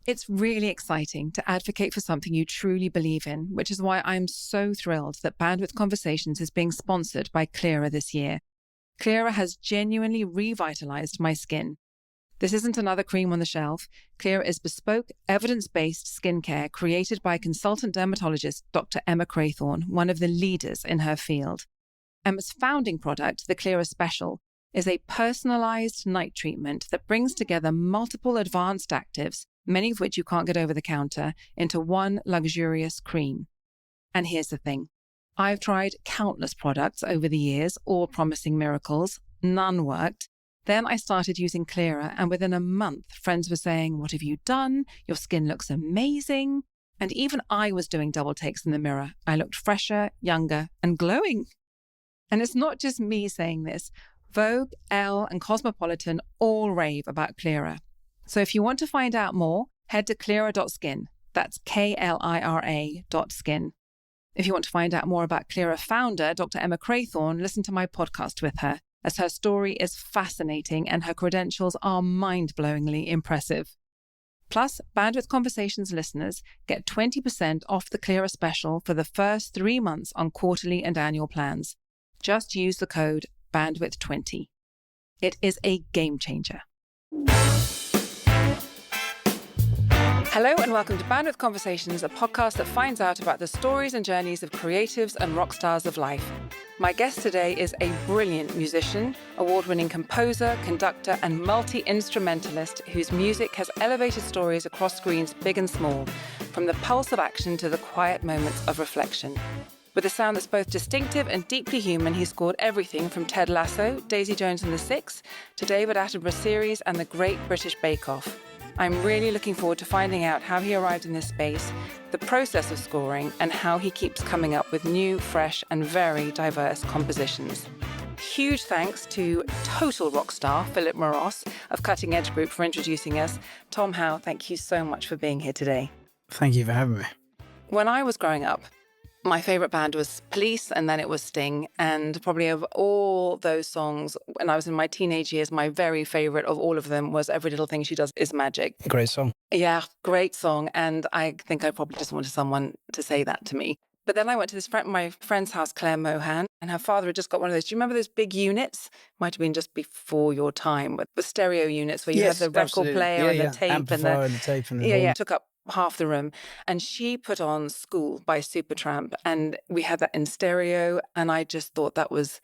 It's really exciting to advocate for something you truly believe in, which is why I'm so thrilled that Bandwidth Conversations is being sponsored by Clearer this year. Clearer has genuinely revitalized my skin. This isn't another cream on the shelf. Clearer is bespoke, evidence-based skincare created by consultant dermatologist Dr. Emma Craythorne, one of the leaders in her field. Emma's founding product, the Clearer Special, is a personalized night treatment that brings together multiple advanced actives, many of which you can't get over the counter, into one luxurious cream. And here's the thing. I've tried countless products over the years, all promising miracles. None worked. Then I started using Clearer, and within a month, friends were saying, "What have you done? Your skin looks amazing." And even I was doing double takes in the mirror. I looked fresher, younger, and glowing. And it's not just me saying this. Vogue, Elle, and Cosmopolitan all rave about Clearer. So if you want to find out more, head to clearer.skin. That's Klira.skin. If you want to find out more about Clearer founder, Dr. Emma Craythorne, listen to my podcast with her, as her story is fascinating and her credentials are mind-blowingly impressive. Plus, Bandwidth Conversations listeners get 20% off the Clearer special for the first 3 months on quarterly and annual plans. Just use the code bandwidth20. It is a game changer. Hello and welcome to Bandwidth Conversations, a podcast that finds out about the stories and journeys of creatives and rock stars of life. My guest today is a brilliant musician, award-winning composer, conductor, and multi-instrumentalist whose music has elevated stories across screens big and small, from the pulse of action to the quiet moments of reflection. With a sound that's both distinctive and deeply human, he scored everything from Ted Lasso, Daisy Jones and the Six, to David Attenborough series and The Great British Bake Off. I'm really looking forward to finding out how he arrived in this space, the process of scoring, and how he keeps coming up with new, fresh, and very diverse compositions. Huge thanks to total rock star Philip Moros of Cutting Edge Group for introducing us. Tom Howe, thank you so much for being here today. Thank you for having me. When I was growing up, my favourite band was Police, and then it was Sting. And probably of all those songs, when I was in my teenage years, my very favourite of all of them was Every Little Thing She Does Is Magic. Great song. Yeah, great song. And I think I probably just wanted someone to say that to me. But then I went to my friend's house, Claire Mohan, and her father had just got one of those. Do you remember those big units? Might have been just before your time, with the stereo units where you had the record player and the tape. Amplifier and the tape and the yeah, took up half the room. And she put on School by Supertramp, and we had that in stereo, and I just thought that was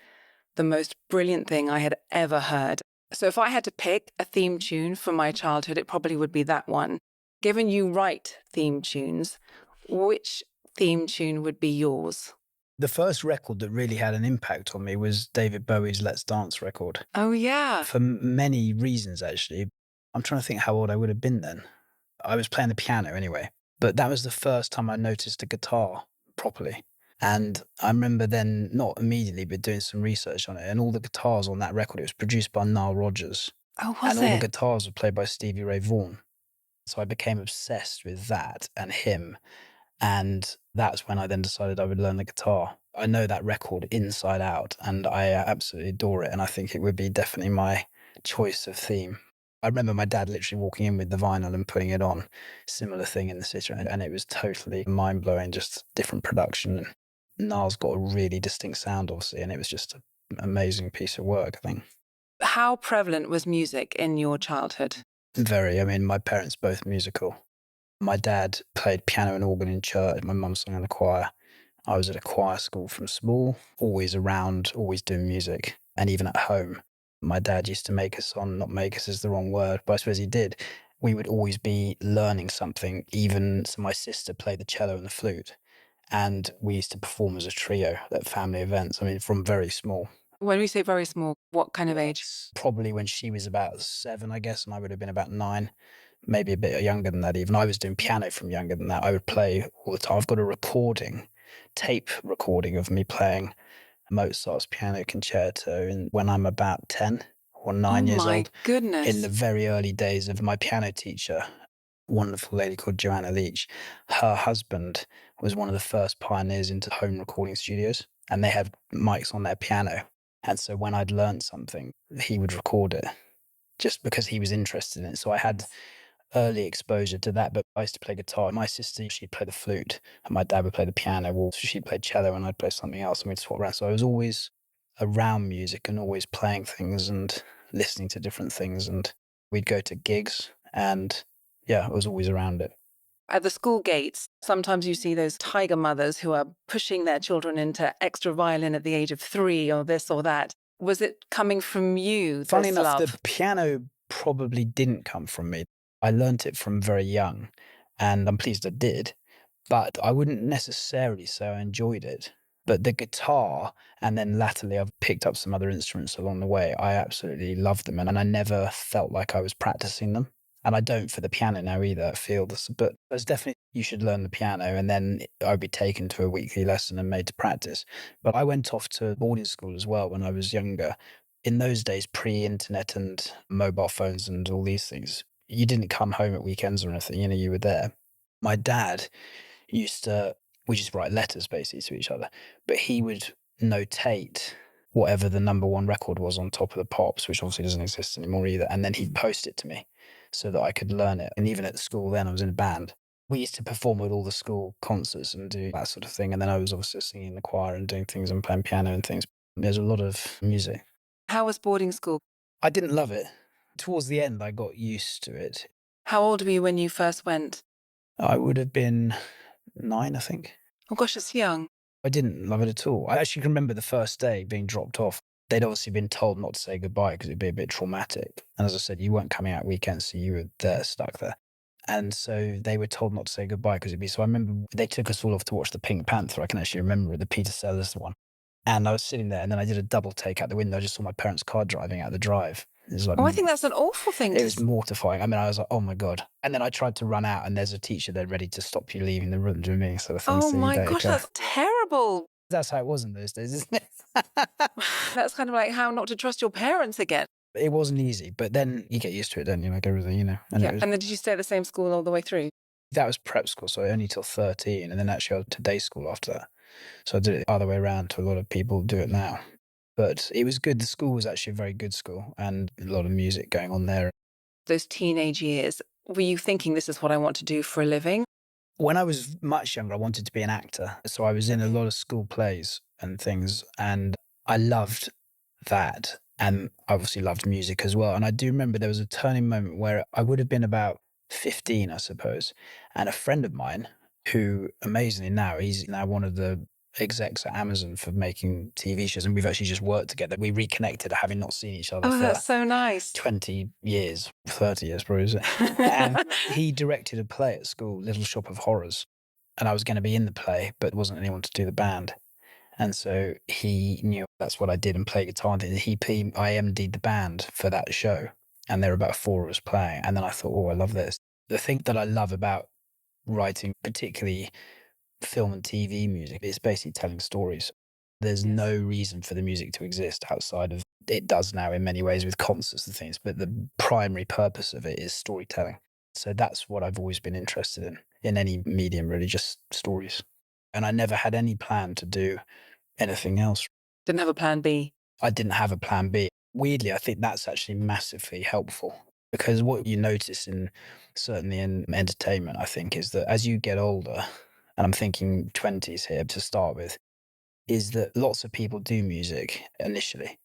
the most brilliant thing I had ever heard. So if I had to pick a theme tune for my childhood, it probably would be that one. Given you write theme tunes, which theme tune would be yours? The first record that really had an impact on me was David Bowie's Let's Dance record. Oh, yeah. For many reasons, actually. I'm trying to think how old I would have been then. I was playing the piano anyway, but that was the first time I noticed a guitar properly. And I remember then, not immediately, but doing some research on it. And all the guitars on that record, it was produced by Nile Rodgers. Oh, was and it? all the guitars were played by Stevie Ray Vaughan. So I became obsessed with that and him. And that's when I then decided I would learn the guitar. I know that record inside out, and I absolutely adore it. And I think it would be definitely my choice of theme. I remember my dad literally walking in with the vinyl and putting it on. Similar thing in the city, and it was totally mind-blowing, just different production. Niall's got a really distinct sound, obviously, and it was just an amazing piece of work, I think. How prevalent was music in your childhood? Very. I mean, my parents both musical. My dad played piano and organ in church. My mum sang in the choir. I was at a choir school from small, always around, always doing music, and even at home. My dad used to make us not make us is the wrong word, but I suppose he did. We would always be learning something. Even so my sister played the cello and the flute, and we used to perform as a trio at family events. I mean, from very small. When we say very small, what kind of age? Probably when she was about 7, I guess, and I would have been about 9, maybe a bit younger than that even. I was doing piano from younger than that. I would play all the time. I've got a tape recording of me playing Mozart's piano concerto when I'm about 10 or 9 years old. Oh my goodness. In the very early days of my piano teacher, a wonderful lady called Joanna Leach. Her husband was one of the first pioneers into home recording studios, and they had mics on their piano. And so when I'd learned something, he would record it just because he was interested in it. So I had early exposure to that. But I used to play guitar. My sister, she'd play the flute, and my dad would play the piano. Well, she'd play cello, and I'd play something else, and we'd swap around. So I was always around music and always playing things and listening to different things. And we'd go to gigs, and yeah, I was always around it. At the school gates, sometimes you see those tiger mothers who are pushing their children into extra violin at the age of 3 or this or that. Was it coming from you, Funny this enough, love? the piano probably didn't come from me. I learnt it from very young, and I'm pleased I did, but I wouldn't necessarily say I enjoyed it. But the guitar, and then latterly I've picked up some other instruments along the way, I absolutely loved them, and I never felt like I was practicing them. And I don't for the piano now either, I feel this, but there's definitely, you should learn the piano, and then I'd be taken to a weekly lesson and made to practice. But I went off to boarding school as well when I was younger. In those days, pre-internet and mobile phones and all these things, you didn't come home at weekends or anything, you were there. My dad used to, we just write letters basically to each other, but he would notate whatever the number one record was on top of the pops, which obviously doesn't exist anymore either. And then he'd post it to me so that I could learn it. And even at school then, I was in a band. We used to perform at all the school concerts and do that sort of thing. And then I was obviously singing in the choir and doing things and playing piano and things. There's a lot of music. How was boarding school? I didn't love it. Towards the end, I got used to it. How old were you when you first went? I would have been 9, I think. Oh gosh, it's young. I didn't love it at all. I actually can remember the first day being dropped off. They'd obviously been told not to say goodbye because it'd be a bit traumatic. And as I said, you weren't coming out weekends, so you were there, stuck there. And so they were told not to say goodbye because it'd be. So I remember they took us all off to watch the Pink Panther. I can actually remember it, the Peter Sellers one. And I was sitting there, and then I did a double take out the window. I just saw my parents' car driving out the drive. It was like, Oh, I think that's an awful thing it to was mortifying. I mean, I was like, oh my God. And then I tried to run out, and there's a teacher there ready to stop you leaving the room, do you know what I mean? Sort of thing. Oh So you my don't gosh, go- that's terrible. That's how it was in those days, isn't it? That's kind of like how not to trust your parents again. It wasn't easy, but then you get used to it, don't you? Like everything, And Yeah. it was, And then did you stay at the same school all the way through? that was prep school, so only till 13. And then actually I went to day school after that. So I did it the other way around to a lot of people do it now. But it was good. The school was actually a very good school and a lot of music going on there. Those teenage years, were you thinking this is what I want to do for a living? When I was much younger, I wanted to be an actor. So I was in a lot of school plays and things, and I loved that. And I obviously loved music as well. And I do remember there was a turning moment where I would have been about 15, I suppose. And a friend of mine, who amazingly now, he's now one of the execs at Amazon for making TV shows. And we've actually just worked together. We reconnected, having not seen each other Oh, for that's so nice. 20 years, 30 years probably, is it? And he directed a play at school, Little Shop of Horrors. And I was going to be in the play, but there wasn't anyone to do the band. And so he knew that's what I did and play guitar. And I MD'd the band for that show. And there were about 4 of us playing. And then I thought, oh, I love this. The thing that I love about writing, particularly film and TV music, is basically telling stories. There's no reason for the music to exist outside of, it does now in many ways with concerts and things, but the primary purpose of it is storytelling. So that's what I've always been interested in any medium, really, just stories. And I never had any plan to do anything else. Didn't have a plan B. I didn't have a plan B. Weirdly, I think that's actually massively helpful because what you notice certainly in entertainment, I think, is that as you get older, and I'm thinking 20s here to start with, is that lots of people do music initially.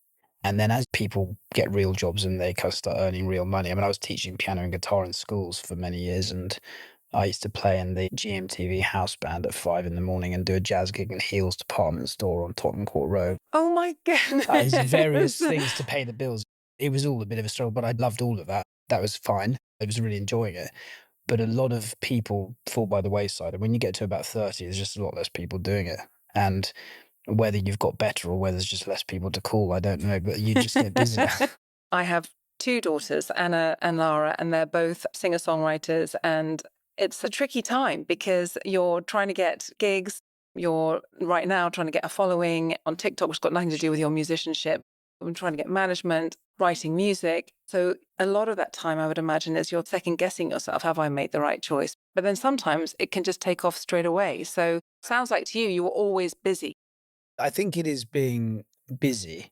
And then as people get real jobs and they kind of start earning real money, I mean, I was teaching piano and guitar in schools for many years, and I used to play in the GMTV house band at 5 in the morning and do a jazz gig in Heel's department store on Tottenham Court Road. Oh my goodness. There's various things to pay the bills. It was all a bit of a struggle, but I loved all of that. That was fine. I was really enjoying it. But a lot of people fall by the wayside. And when you get to about 30, there's just a lot less people doing it. And whether you've got better or whether there's just less people to call, I don't know, but you just get busier. I have 2 daughters, Anna and Lara, and they're both singer-songwriters. And it's a tricky time because you're trying to get gigs. You're right now trying to get a following on TikTok, which has got nothing to do with your musicianship. I'm trying to get management, writing music. So a lot of that time, I would imagine, is you're second guessing yourself. Have I made the right choice? But then sometimes it can just take off straight away. So sounds like to you, you were always busy. I think it is being busy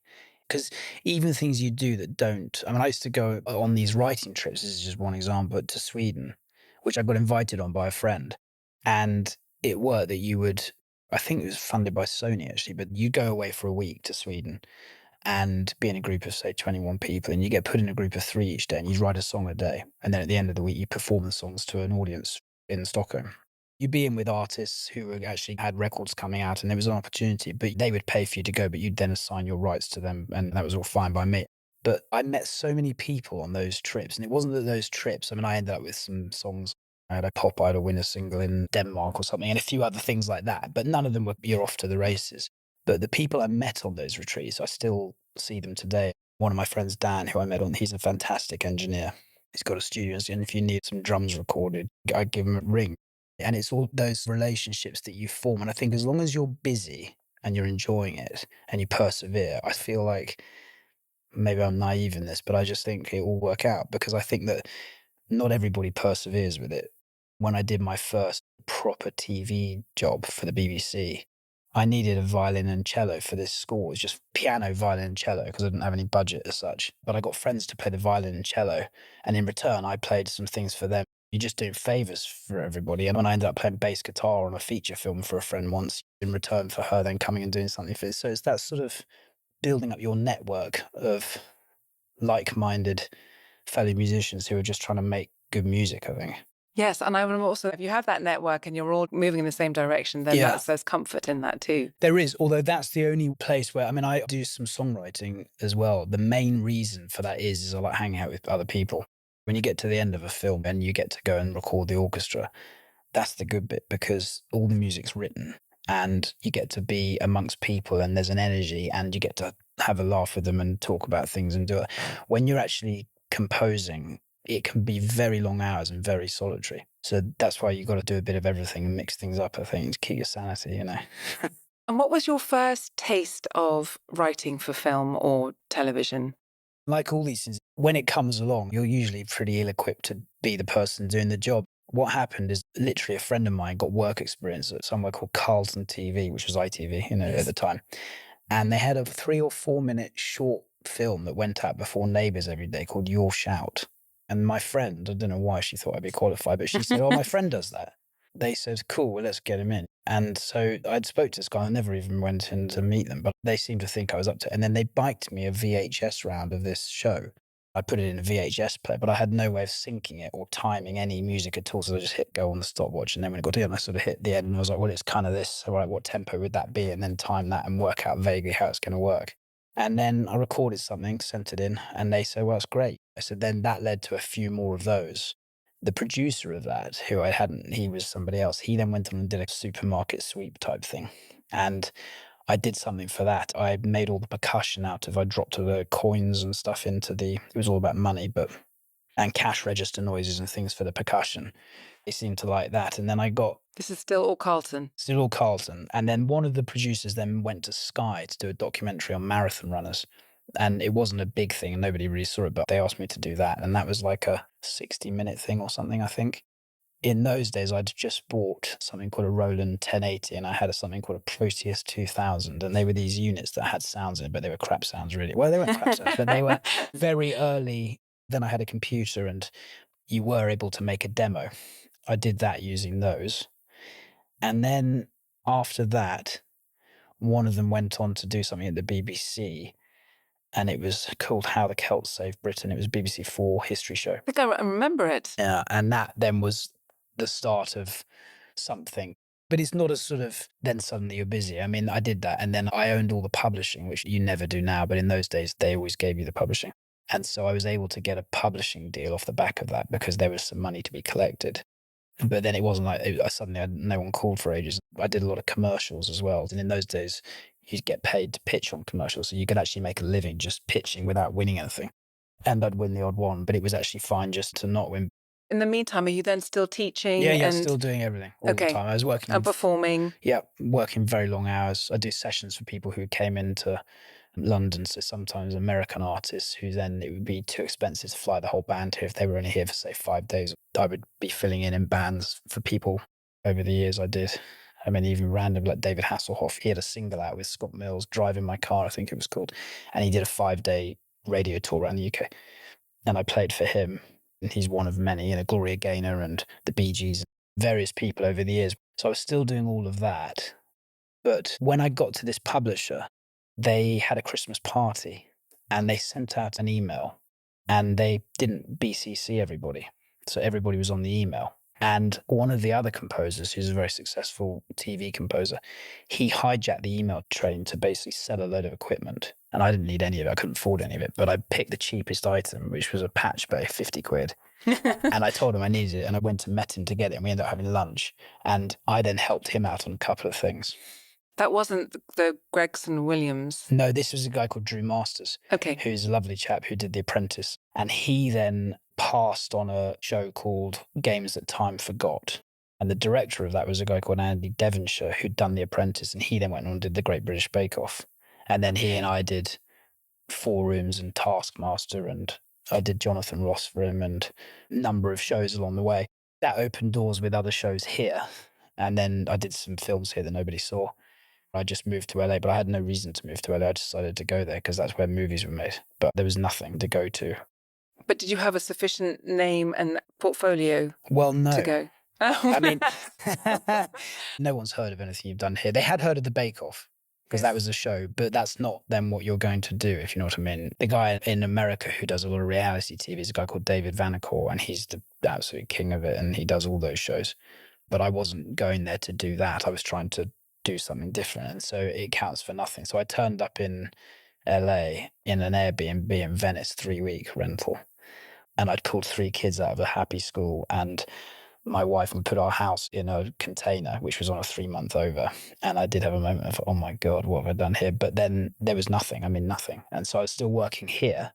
Because even things you do that don't, I mean, I used to go on these writing trips, this is just one example, to Sweden, which I got invited on by a friend. And it worked that you would, I think it was funded by Sony actually, but you go away for a week to Sweden and be in a group of, say, 21 people, and you get put in a group of 3 each day, and you write a song a day. And then at the end of the week, you perform the songs to an audience in Stockholm. You'd be in with artists who actually had records coming out, and there was an opportunity, but they would pay for you to go, but you'd then assign your rights to them, and that was all fine by me. But I met so many people on those trips, and it wasn't that those trips, I mean, I ended up with some songs. I had a Pop Idol winner single in Denmark or something, and a few other things like that, but none of them were you're off to the races. But the people I met on those retreats, I still see them today. One of my friends, Dan, who I met on, he's a fantastic engineer. He's got a studio, and if you need some drums recorded, I'd give him a ring. And it's all those relationships that you form. And I think as long as you're busy and you're enjoying it and you persevere, I feel like maybe I'm naive in this, but I just think it will work out, because I think that not everybody perseveres with it. When I did my first proper TV job for the BBC, I needed a violin and cello for this school. It was just piano, violin, and cello because I didn't have any budget as such. But I got friends to play the violin and cello. And in return, I played some things for them. You're just doing favors for everybody. And when I ended up playing bass guitar on a feature film for a friend once, in return for her then coming and doing something for it. So it's that sort of building up your network of like-minded fellow musicians who are just trying to make good music, I think. Yes, and I would also, if you have that network and you're all moving in the same direction, then there's comfort in that too. There is, although that's the only place where, I mean, I do some songwriting as well. The main reason for that is I like hanging out with other people. When you get to the end of a film and you get to go and record the orchestra, that's the good bit, because all the music's written and you get to be amongst people and there's an energy and you get to have a laugh with them and talk about things and do it. When you're actually composing, it can be very long hours and very solitary. So that's why you've got to do a bit of everything and mix things up, I think, to keep your sanity, you know. And what was your first taste of writing for film or television? Like all these things, when it comes along, you're usually pretty ill-equipped to be the person doing the job. What happened is literally a friend of mine got work experience at somewhere called Carlton TV, which was ITV, you know, at the time. And they had a 3 or 4 minute short film that went out before Neighbours every day called Your Shout. And my friend, I don't know why she thought I'd be qualified, but she said, oh, my friend does that. They said, cool, well, let's get him in. And so I'd spoke to this guy. I never even went in to meet them, but they seemed to think I was up to it. And then they biked me a VHS round of this show. I put it in a VHS player, but I had no way of syncing it or timing any music at all. So I just hit go on the stopwatch. And then when it got to the end, I sort of hit the end and I was like, well, it's kind of this. So like, what tempo would that be? And then time that and work out vaguely how it's going to work. And then I recorded something, sent it in, and they said, well, it's great. I said, then that led to a few more of those. The producer of that, who I hadn't, he was somebody else. He then went on and did a supermarket sweep type thing. And I did something for that. I made all the percussion out of, I dropped all the coins and stuff into it was all about money, and cash register noises and things for the percussion. They seemed to like that. And then I got. This is still all Carlton. Still all Carlton. And then one of the producers then went to Sky to do a documentary on marathon runners. And it wasn't a big thing and nobody really saw it, but they asked me to do that. And that was like a 60-minute thing or something, I think. In those days, I'd just bought something called a Roland 1080 and I had something called a Proteus 2000. And they were these units that had sounds in it, but they were crap sounds, really. Well, they weren't crap sounds, but they were very early. Then I had a computer and you were able to make a demo. I did that using those. And then after that, one of them went on to do something at the BBC. And it was called How the Celts Saved Britain. It was a BBC 4 history show. I think I remember it. Yeah, and that then was the start of something. But it's not a sort of, then suddenly you're busy. I mean, I did that, and then I owned all the publishing, which you never do now, but in those days, they always gave you the publishing. And so I was able to get a publishing deal off the back of that because there was some money to be collected. But then it wasn't like suddenly no one called for ages. I did a lot of commercials as well. And in those days, you'd get paid to pitch on commercials. So you could actually make a living just pitching without winning anything. And I'd win the odd one, but it was actually fine just to not win. In the meantime, are you then still teaching? Yeah, still doing everything all the time. I was working. And performing? Yeah, working very long hours. I do sessions for people who came into London, so sometimes American artists who then it would be too expensive to fly the whole band here if they were only here for say 5 days. I would be filling in bands for people over the years I did. I mean, even random, like David Hasselhoff, he had a single out with Scott Mills, Driving My Car, I think it was called. And he did a 5-day radio tour around the UK. And I played for him. And he's one of many, Gloria Gaynor and the Bee Gees, various people over the years. So I was still doing all of that. But when I got to this publisher, they had a Christmas party and they sent out an email and they didn't BCC everybody. So everybody was on the email. And one of the other composers, who's a very successful TV composer, he hijacked the email train to basically sell a load of equipment. And I didn't need any of it. I couldn't afford any of it. But I picked the cheapest item, which was a patch bay, 50 quid. And I told him I needed it. And I went and met him to get it. And we ended up having lunch. And I then helped him out on a couple of things. That wasn't the Gregson Williams. No, this was a guy called Drew Masters. Okay. Who's a lovely chap who did The Apprentice. And he then passed on a show called Games That Time Forgot. And the director of that was a guy called Andy Devonshire, who'd done The Apprentice. And he then went on and did The Great British Bake Off. And then he and I did Four Rooms and Taskmaster. And I did Jonathan Ross for him and a number of shows along the way. That opened doors with other shows here. And then I did some films here that nobody saw. I just moved to LA, but I had no reason to move to LA. I decided to go there because that's where movies were made. But there was nothing to go to. But did you have a sufficient name and portfolio Well, no. to go? I mean, no one's heard of anything you've done here. They had heard of the Bake Off because that was a show, but that's not then what you're going to do, if you know what I mean. The guy in America who does a lot of reality TV is a guy called David Attenborough, and he's the absolute king of it, and he does all those shows. But I wasn't going there to do that. I was trying to do something different, and so it counts for nothing. So I turned up in LA in an Airbnb in Venice, 3-week rental, and I'd pulled 3 kids out of a happy school, and my wife would put our house in a container, which was on a 3-month over. And I did have a moment of, oh my God, what have I done here? But then there was nothing. I mean, nothing. And so I was still working here.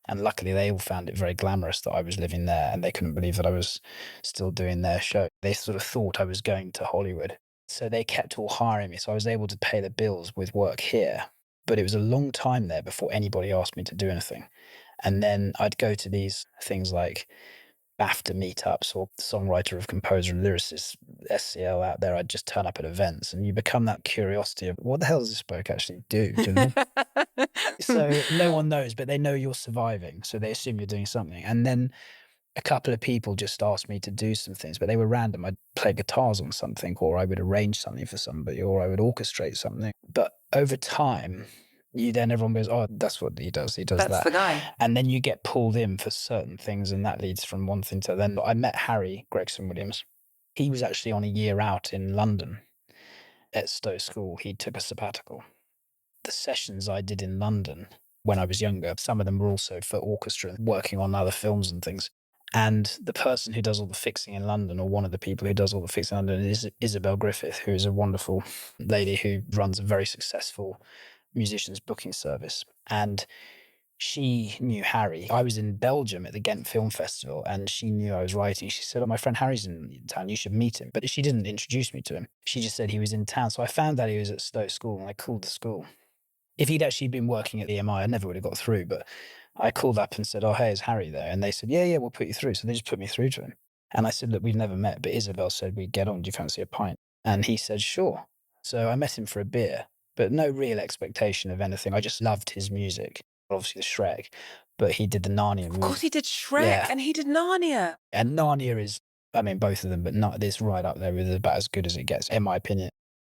And luckily, they all found it very glamorous that I was living there, and they couldn't believe that I was still doing their show. They sort of thought I was going to Hollywood. So they kept all hiring me. So I was able to pay the bills with work here. But it was a long time there before anybody asked me to do anything. And then I'd go to these things like BAFTA meetups or songwriter of composer and lyricist, SCL out there. I'd just turn up at events, and you become that curiosity of what the hell does this bloke actually do? Do you know? So no one knows, but they know you're surviving. So they assume you're doing something. And then a couple of people just asked me to do some things, but they were random. I'd play guitars on something, or I would arrange something for somebody, or I would orchestrate something. But over time, everyone goes, oh, that's what he does. He does that. That's the guy. And then you get pulled in for certain things, and that leads from one thing to then. I met Harry Gregson Williams. He was actually on a year out in London at Stowe School. He took a sabbatical. The sessions I did in London when I was younger, some of them were also for orchestra, working on other films and things. And the person who does all the fixing in London, or one of the people who does all the fixing in London, is Isabel Griffith, who is a wonderful lady who runs a very successful musicians booking service. And she knew Harry. I was in Belgium at the Ghent Film Festival, and she knew I was writing. She said, oh, my friend Harry's in town, you should meet him. But she didn't introduce me to him. She just said he was in town. So I found that he was at Stowe School, and I called the school. If he'd actually been working at the EMI, I never would have got through. But I called up and said, oh, hey, is Harry there? And they said, yeah, we'll put you through. So they just put me through to him. And I said, look, we've never met, but Isabel said we'd get on. Do you fancy a pint? And he said, sure. So I met him for a beer, but no real expectation of anything. I just loved his music, obviously the Shrek, but he did the Narnia movie. Of course he did Shrek, and he did Narnia. And Narnia is, I mean, both of them, but not this right up there with about as good as it gets, in my opinion.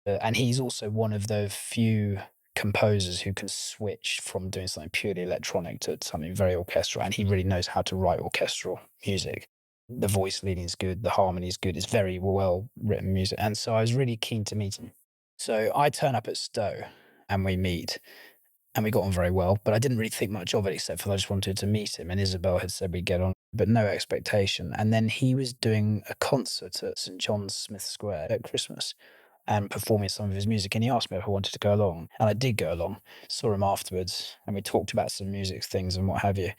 And he's also one of the few composers who can switch from doing something purely electronic to something very orchestral, and he really knows how to write orchestral music. The voice leading is good, the harmony is good, it's very well written music, and so I was really keen to meet him. So I turn up at Stowe and we meet, and we got on very well, but I didn't really think much of it except for I just wanted to meet him, and Isabel had said we'd get on, but no expectation. And then he was doing a concert at St. John's Smith Square at Christmas and performing some of his music, and he asked me if I wanted to go along, and I did go along. Saw him afterwards, and we talked about some music things and what have you.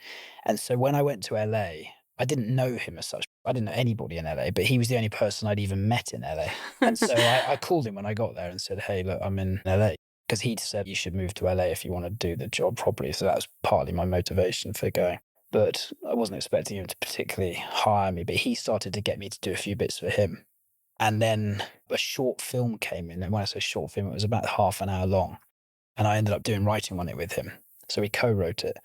And so when I went to LA, I didn't know him as such. I didn't know anybody in LA, but he was the only person I'd even met in LA. And so I called him when I got there and said, hey, look, I'm in LA. Because he'd said you should move to LA if you want to do the job properly. So that was partly my motivation for going. But I wasn't expecting him to particularly hire me, but he started to get me to do a few bits for him. And then a short film came in. And when I say short film, it was about half an hour long. And I ended up doing writing on it with him. So we co-wrote it.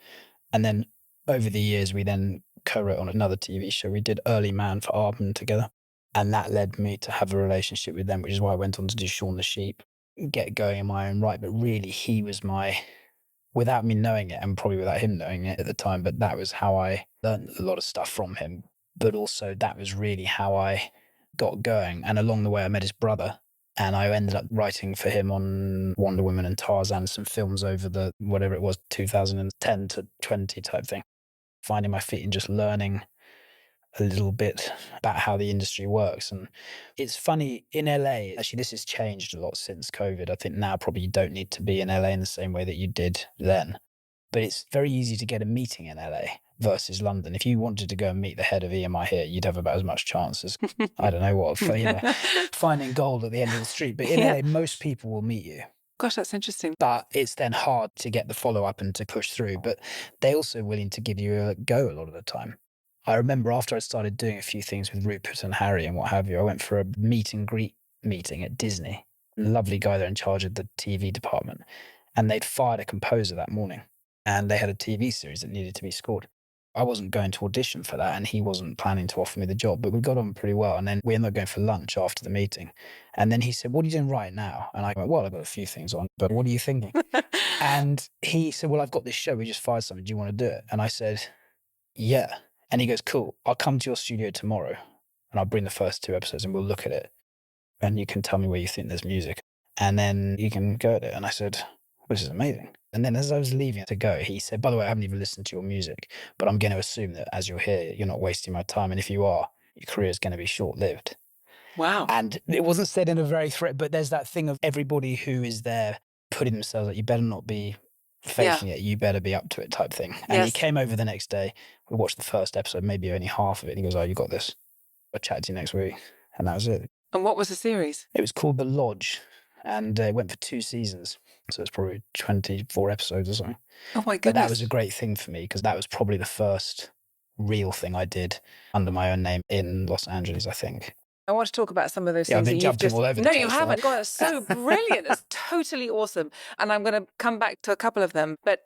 And then over the years, we then co-wrote on another TV show. We did Early Man for Arbon together. And that led me to have a relationship with them, which is why I went on to do Shaun the Sheep, get going in my own right. But really, he was without me knowing it, and probably without him knowing it at the time, but that was how I learned a lot of stuff from him. But also that was really how I got going. And along the way, I met his brother, and I ended up writing for him on Wonder Woman and Tarzan, some films over the, whatever it was, 2010 to 20 type thing. Finding my feet and just learning a little bit about how the industry works. And it's funny, in LA, actually, this has changed a lot since COVID. I think now probably you don't need to be in LA in the same way that you did then. But it's very easy to get a meeting in LA versus London. If you wanted to go and meet the head of EMI here, you'd have about as much chance as, I don't know what, finding gold at the end of the street. But in LA, most people will meet you. Gosh, that's interesting. But it's then hard to get the follow-up and to push through. But they're also willing to give you a go a lot of the time. I remember after I started doing a few things with Rupert and Harry and what have you, I went for a meet and greet meeting at Disney. Lovely guy there in charge of the TV department. And they'd fired a composer that morning. And they had a TV series that needed to be scored. I wasn't going to audition for that, and he wasn't planning to offer me the job, but we got on pretty well. And then we ended up going for lunch after the meeting. And then he said, "What are you doing right now?" And I went, "Well, I've got a few things on, but what are you thinking?" And he said, "Well, I've got this show. We just fired something. Do you want to do it?" And I said, "Yeah." And he goes, "Cool. I'll come to your studio tomorrow and I'll bring the first 2 episodes and we'll look at it. And you can tell me where you think there's music. And then you can go at it." And I said, "This is amazing." And then as I was leaving to go, he said, "By the way, I haven't even listened to your music, but I'm going to assume that as you're here, you're not wasting my time. And if you are, your career is going to be short-lived." Wow. And it wasn't said in a very but there's that thing of everybody who is there putting themselves like, you better not be faking it, you better be up to it type thing. And he came over the next day. We watched the first episode, maybe only half of it. And he goes, "Oh, you got this. I'll chat to you next week." And that was it. And what was the series? It was called The Lodge, and it went for 2 seasons. So it's probably 24 episodes or something. Oh my But goodness. that was a great thing for me because that was probably the first real thing I did under my own name in Los Angeles, I think. I want to talk about some of those Yeah, I've things been that you've jumping just... all over the No, place, you haven't I? haven't. God, that's so brilliant. It's totally awesome. And I'm going to come back to a couple of them. But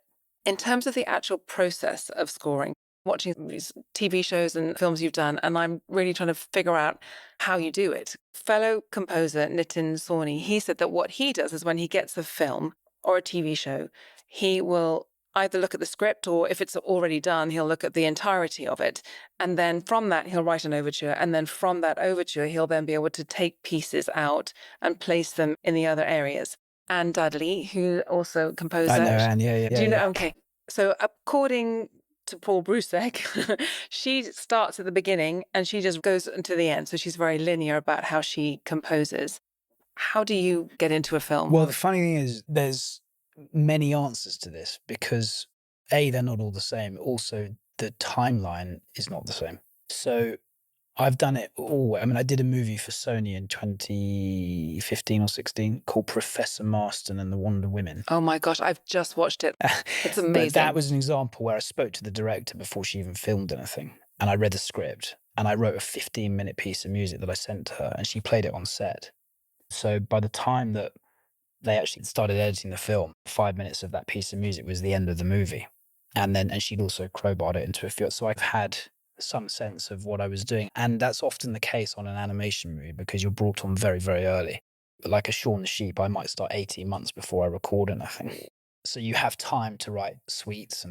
in terms of the actual process of scoring, watching these TV shows and films you've done, and I'm really trying to figure out how you do it. Fellow composer Nitin Sawhney, he said that what he does is when he gets a film or a TV show, he will either look at the script, or if it's already done, he'll look at the entirety of it. And then from that, he'll write an overture. And then from that overture, he'll then be able to take pieces out and place them in the other areas. Anne Dudley, who also composed I know that. Anne, yeah. Do you know? Okay. So according to Paul Brusek, she starts at the beginning and she just goes into the end. So she's very linear about how she composes. How do you get into a film? Well, the funny thing is there's many answers to this because A, they're not all the same. Also, the timeline is not the same. So I've done it all. I mean, I did a movie for Sony in 2015 or 16 called Professor Marston and the Wonder Women. Oh my gosh, I've just watched it. It's amazing. But that was an example where I spoke to the director before she even filmed anything. And I read the script and I wrote a 15-minute piece of music that I sent to her and she played it on set. So by the time that they actually started editing the film, 5 minutes of that piece of music was the end of the movie. And she'd also crowbarred it into a few. So I've had some sense of what I was doing. And that's often the case on an animation movie because you're brought on very, very early. But like a Shaun the Sheep, I might start 18 months before I record anything. So you have time to write suites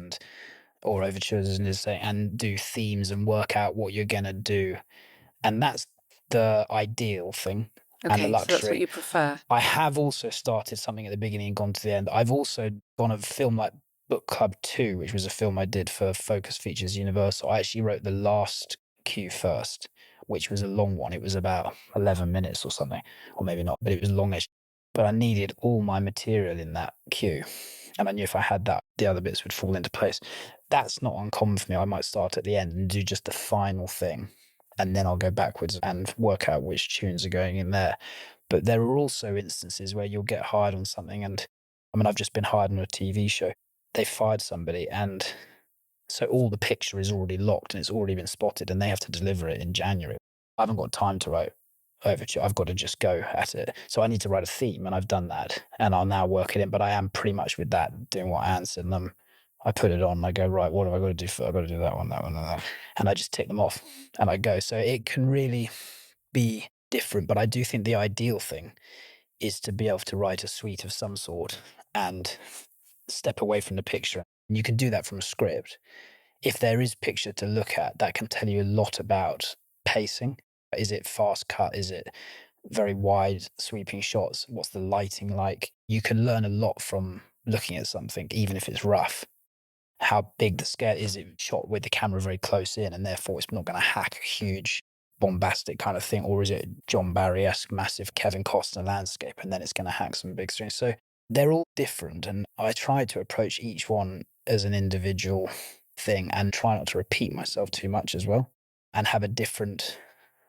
or overtures and do themes and work out what you're going to do. And that's the ideal thing. Okay, and the luxury. So that's what you prefer. I have also started something at the beginning and gone to the end. I've also gone a film like Book Club 2, which was a film I did for Focus Features Universal. I actually wrote the last cue first, which was a long one. It was about 11 minutes or something, or maybe not, but it was longish. But I needed all my material in that cue. And I knew if I had that, the other bits would fall into place. That's not uncommon for me. I might start at the end and do just the final thing. And then I'll go backwards and work out which tunes are going in there. But there are also instances where you'll get hired on something. And I mean, I've just been hired on a TV show. They fired somebody. And so all the picture is already locked and it's already been spotted and they have to deliver it in January. I haven't got time to write overture. I've got to just go at it. So I need to write a theme, and I've done that, and I'll now work it in. But I am pretty much with that, doing what Anne said. And I put it on, and I go, right, what have I got to do for? I've got to do that one, and that. And I just tick them off and I go. So it can really be different. But I do think the ideal thing is to be able to write a suite of some sort and step away from the picture. And you can do that from a script. If there is picture to look at, that can tell you a lot about pacing. Is it fast cut? Is it very wide sweeping shots? What's the lighting like? You can learn a lot from looking at something, even if it's rough. How big the scale is, it shot with the camera very close in, and therefore it's not going to hack a huge bombastic kind of thing, or is it John Barry-esque massive Kevin Costner landscape, and then it's going to hack some big screens? So they're all different, and I try to approach each one as an individual thing and try not to repeat myself too much as well, and have a different,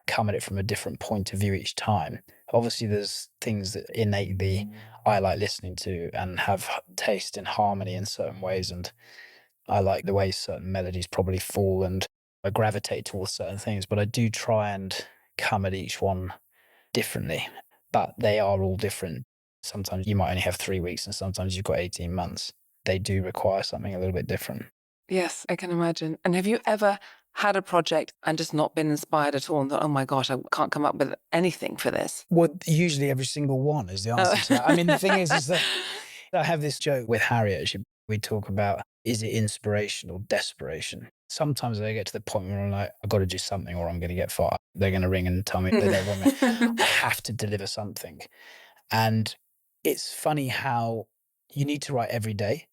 come at it from a different point of view each time. Obviously there's things that innately I like listening to and have taste in harmony in certain ways, and I like the way certain melodies probably fall, and I gravitate towards certain things, but I do try and come at each one differently. But they are all different. Sometimes you might only have 3 weeks, and sometimes you've got 18 months. They do require something a little bit different. Yes, I can imagine. And have you ever had a project and just not been inspired at all and thought, oh my gosh, I can't come up with anything for this? Well, usually every single one is the answer to that. I mean, the thing is that I have this joke with Harry, actually. We talk about, is it inspiration or desperation? Sometimes I get to the point where I'm like, I've got to do something or I'm going to get fired. They're going to ring and tell me they don't want me. I have to deliver something. And it's funny how you need to write every day,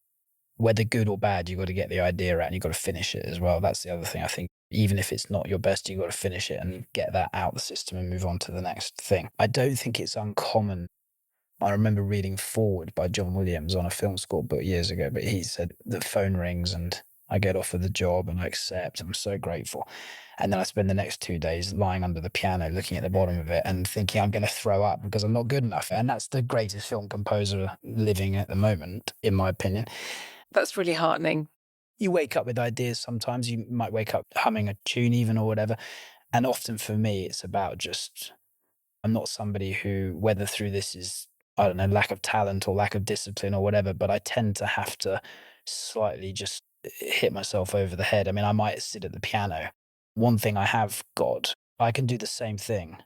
whether good or bad. You've got to get the idea out and you've got to finish it as well. That's the other thing. I think even if it's not your best, you've got to finish it and get that out the system and move on to the next thing. I don't think it's uncommon. I remember reading Forward by John Williams on a film school book years ago, but he said the phone rings and I get offered the job and I accept. I'm so grateful. And then I spend the next 2 days lying under the piano, looking at the bottom of it and thinking I'm going to throw up because I'm not good enough. And that's the greatest film composer living at the moment, in my opinion. That's really heartening. You wake up with ideas sometimes. You might wake up humming a tune even or whatever. And often for me, it's about just, I'm not somebody who, whether through this is, I don't know, lack of talent or lack of discipline or whatever, but I tend to have to slightly just hit myself over the head. I mean, I might sit at the piano. One thing I have got, I can do the same thing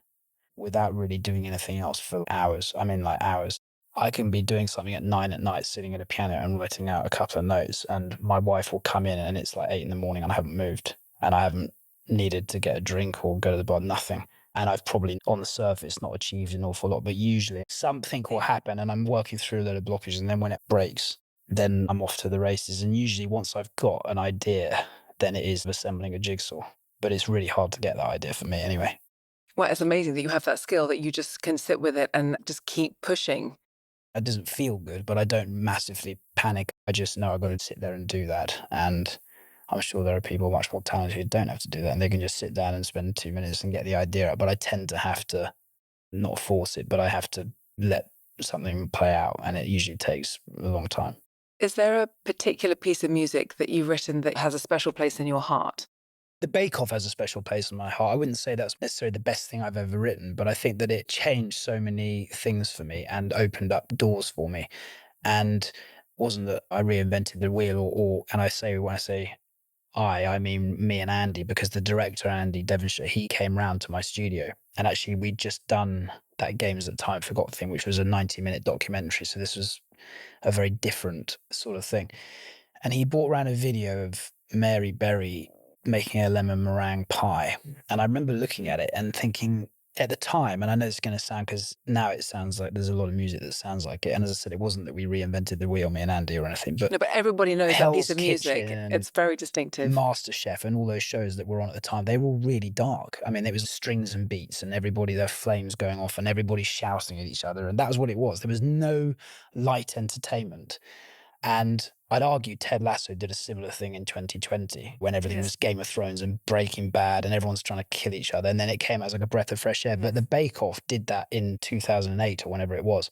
without really doing anything else for hours. I mean, like hours. I can be doing something at 9 at night, sitting at a piano and writing out a couple of notes, and my wife will come in and it's like 8 in the morning and I haven't moved and I haven't needed to get a drink or go to the bar, nothing. And I've probably on the surface not achieved an awful lot, but usually something will happen and I'm working through a load of blockages, and then when it breaks, then I'm off to the races. And usually once I've got an idea, then it is assembling a jigsaw. But it's really hard to get that idea for me anyway. Well, it's amazing that you have that skill that you just can sit with it and just keep pushing. It doesn't feel good, but I don't massively panic. I just know I've got to sit there and do that. And I'm sure there are people much more talented who don't have to do that, and they can just sit down and spend 2 minutes and get the idea out. But I tend to have to not force it, but I have to let something play out, and it usually takes a long time. Is there a particular piece of music that you've written that has a special place in your heart? The Bake Off has a special place in my heart. I wouldn't say that's necessarily the best thing I've ever written, but I think that it changed so many things for me and opened up doors for me. And it wasn't that I reinvented the wheel or and I say, when I say I mean me and Andy, because the director, Andy Devonshire, he came round to my studio, and actually we'd just done that Games at Time Forgot thing, which was a 90-minute documentary. So this was a very different sort of thing. And he brought around a video of Mary Berry making a lemon meringue pie. And I remember looking at it and thinking at the time, and I know it's going to sound, because now it sounds like there's a lot of music that sounds like it. And as I said, it wasn't that we reinvented the wheel, me and Andy, or anything. But No, but everybody knows that piece Hell's of music. Kitchen and It's very distinctive. MasterChef and all those shows that were on at the time, they were all really dark. I mean, it was strings and beats and everybody, their flames going off and everybody shouting at each other. And that was what it was. There was no light entertainment. And I'd argue Ted Lasso did a similar thing in 2020 when everything was Game of Thrones and Breaking Bad and everyone's trying to kill each other. And then it came as like a breath of fresh air. But the Bake Off did that in 2008 or whenever it was.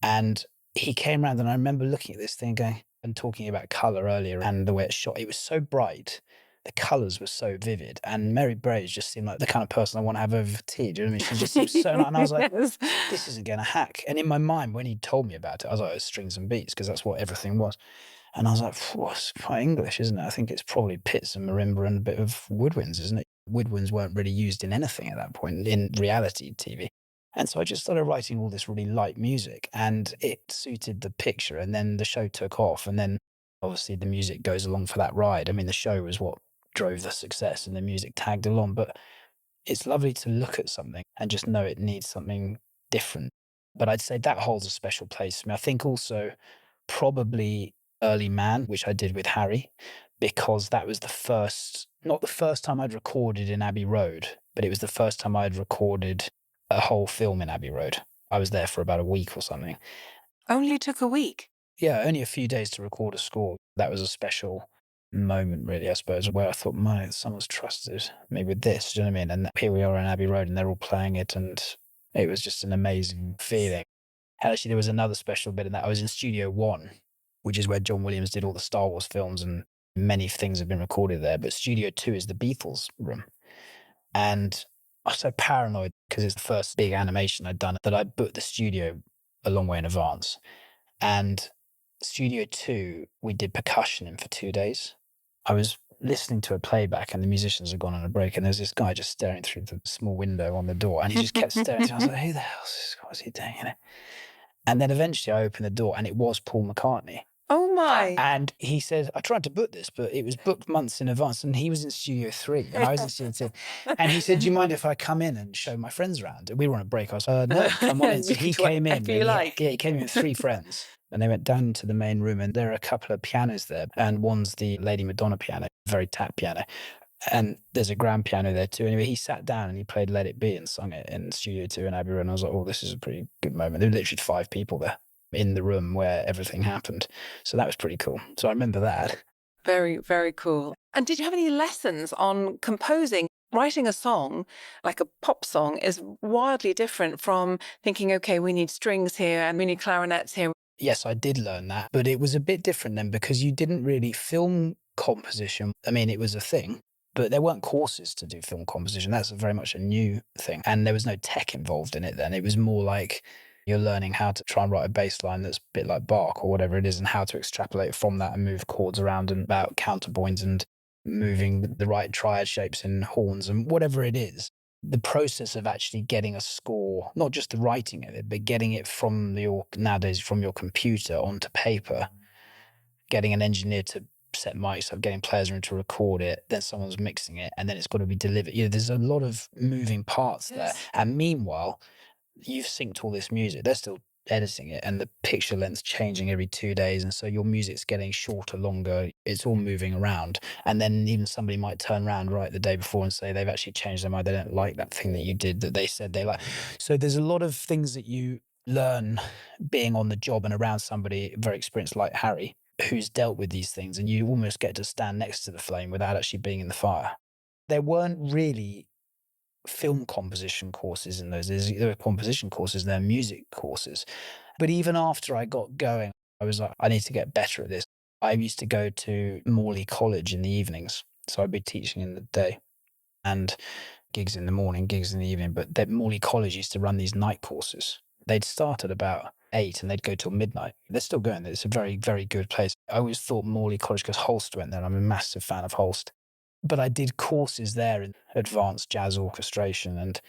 And he came around, and I remember looking at this thing going and talking about colour earlier and the way it's shot. It was so bright, the colours were so vivid. And Mary Brace just seemed like the kind of person I want to have over for tea. Do you know what I mean? She just seems so nice. And I was like, Yes. this isn't going to hack. And in my mind, when he told me about it, I was like, it was strings and beats, because that's what everything was. And I was like, it's quite English, isn't it? I think it's probably pits and marimba and a bit of woodwinds, isn't it? Woodwinds weren't really used in anything at that point in reality TV. And so I just started writing all this really light music, and it suited the picture. And then the show took off, and then obviously the music goes along for that ride. I mean, the show was what drove the success, and the music tagged along. But it's lovely to look at something and just know it needs something different. But I'd say that holds a special place for me. I think also probably Early Man, which I did with Harry, because that was the first, not the first time I'd recorded in Abbey Road, but it was the first time I'd recorded a whole film in Abbey Road. I was there for about a week or something. Only took a week. Yeah, only a few days to record a score. That was a special moment, really, I suppose, where I thought, someone's trusted me with this. Do you know what I mean? And here we are in Abbey Road, and they're all playing it, and it was just an amazing feeling. And actually, there was another special bit in that. I was in Studio One, which is where John Williams did all the Star Wars films, and many things have been recorded there. But Studio Two is the Beatles room. And I was so paranoid, because it's the first big animation I'd done, that I booked the studio a long way in advance. And Studio Two, we did percussion in for 2 days. I was listening to a playback, and the musicians had gone on a break, and there's this guy just staring through the small window on the door, and he just kept staring. I was like, who the hell is this? What's he doing? You know? And then eventually I opened the door, and it was Paul McCartney. Oh my. And he said, I tried to book this, but it was booked months in advance. And he was in Studio 3, and I was in Studio 2. And he said, do you mind if I come in and show my friends around? And we were on a break. I was like, no, come on in. So he came in. He came in with 3 friends. And they went down to the main room, and there are a couple of pianos there. And one's the Lady Madonna piano, very tap piano. And there's a grand piano there too. Anyway, he sat down and he played Let It Be and sung it in Studio 2 in Abbey Road. And I was like, oh, this is a pretty good moment. There were literally 5 people there in the room where everything happened. So that was pretty cool. So I remember that. Very, very cool. And did you have any lessons on composing? Writing a song, like a pop song, is wildly different from thinking, okay, we need strings here and we need clarinets here. Yes, I did learn that, but it was a bit different then, because you didn't really film composition. I mean, it was a thing, but there weren't courses to do film composition. That's very much a new thing. And there was no tech involved in it then. It was more like you're learning how to try and write a bass line that's a bit like Bach or whatever it is, and how to extrapolate from that and move chords around, and about counterpoints and moving the right triad shapes in horns and whatever it is. The process of actually getting a score, not just the writing of it, but getting it from nowadays from your computer onto paper, getting an engineer to set mics up, getting players in to record it, then someone's mixing it, and then it's got to be delivered. There's a lot of moving parts there. And meanwhile, you've synced all this music. They're still editing it, and the picture length's changing every 2 days, and so your music's getting shorter, longer. It's all moving around. And then even somebody might turn around right the day before and say they've actually changed their mind. They don't like that thing that you did that they said they like. So there's a lot of things that you learn being on the job and around somebody very experienced like Harry, who's dealt with these things, and you almost get to stand next to the flame without actually being in the fire. There weren't really film composition courses in those days. There were composition courses, there were music courses. But even after I got going, I was like, I need to get better at this. I used to go to Morley College in the evenings. So I'd be teaching in the day, and gigs in the morning, gigs in the evening. But Morley College used to run these night courses. They'd start at about 8 and they'd go till midnight. They're still going there. It's a very, very good place. I always thought Morley College, because Holst went there. I'm a massive fan of Holst. But I did courses there in advanced jazz orchestration and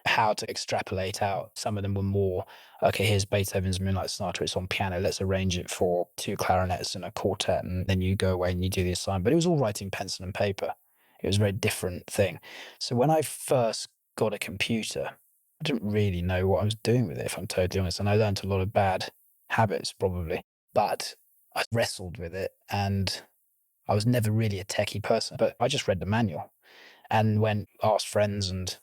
how to extrapolate out. Some of them were more, okay, here's Beethoven's Moonlight Sonata, it's on piano, let's arrange it for 2 clarinets and a quartet, and then you go away and you do the assignment. But it was all writing pencil and paper. It was a very different thing. So when I first got a computer, I didn't really know what I was doing with it, if I'm totally honest. And I learned a lot of bad habits, probably. But I wrestled with it, and I was never really a techie person, but I just read the manual and asked friends, and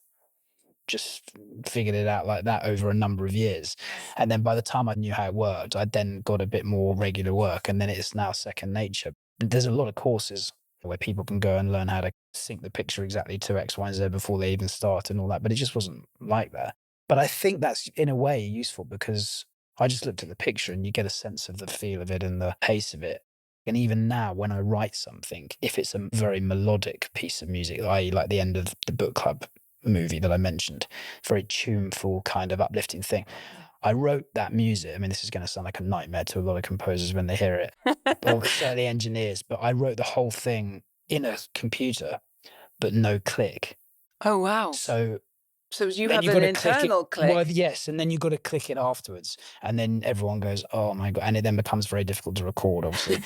just figured it out like that over a number of years. And then by the time I knew how it worked, I then got a bit more regular work, and then it's now second nature. There's a lot of courses where people can go and learn how to sync the picture exactly to X, Y, and Z before they even start and all that, but it just wasn't like that. But I think that's in a way useful, because I just looked at the picture and you get a sense of the feel of it and the pace of it. And even now, when I write something, if it's a very melodic piece of music, i.e., like the end of the book club movie that I mentioned, very tuneful, kind of uplifting thing, I wrote that music. I mean, this is going to sound like a nightmare to a lot of composers when they hear it, or certainly engineers, but I wrote the whole thing in a computer, but no click. Oh, wow. So You then have you've an got to click it. internal click. Well, yes, and then you've got to click it afterwards, and then everyone goes, "Oh my God," and it then becomes very difficult to record, obviously.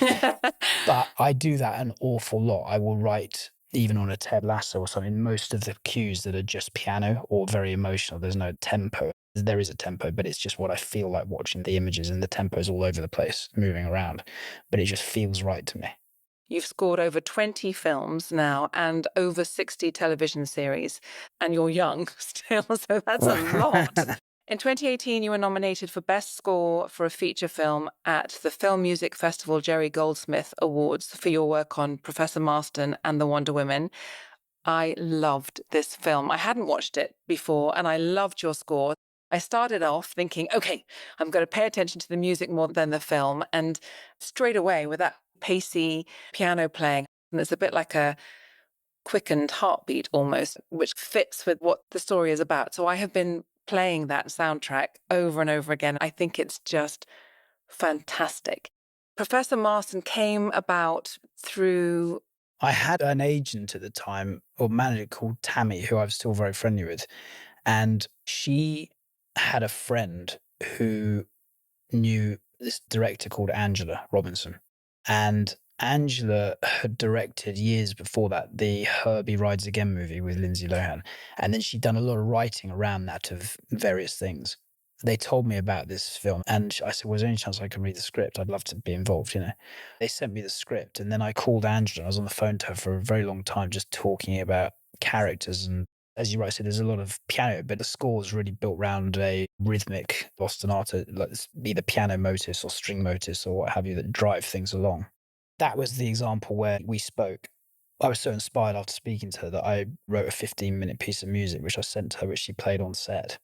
But I do that an awful lot. I will write, even on a Ted Lasso or something, most of the cues that are just piano or very emotional. There's no tempo. There is a tempo, but it's just what I feel like watching the images, and the tempo's all over the place, moving around. But it just feels right to me. You've scored over 20 films now and over 60 television series, and you're young still, so that's a lot. In 2018, you were nominated for Best Score for a feature film at the Film Music Festival Jerry Goldsmith Awards for your work on Professor Marston and the Wonder Women. I loved this film. I hadn't watched it before, and I loved your score. I started off thinking, okay, I'm going to pay attention to the music more than the film. And straight away, with that pacey piano playing, and it's a bit like a quickened heartbeat almost, which fits with what the story is about. So I have been playing that soundtrack over and over again. I think it's just fantastic. Professor Marston came about through... I had an agent at the time, or manager, called Tammy, who I'm still very friendly with. And she had a friend who knew this director called Angela Robinson. And Angela had directed years before that the Herbie Rides Again movie with Lindsay Lohan. And then she'd done a lot of writing around that of various things. They told me about this film, and I said, was there any chance I could read the script? I'd love to be involved, you know. They sent me the script, and then I called Angela. I was on the phone to her for a very long time, just talking about characters. And as you rightly said, there's a lot of piano, but the score is really built around a rhythmic ostinato, like either piano motifs or string motifs or what have you, that drive things along. That was the example where we spoke. I was so inspired after speaking to her that I wrote a 15-minute piece of music, which I sent to her, which she played on set.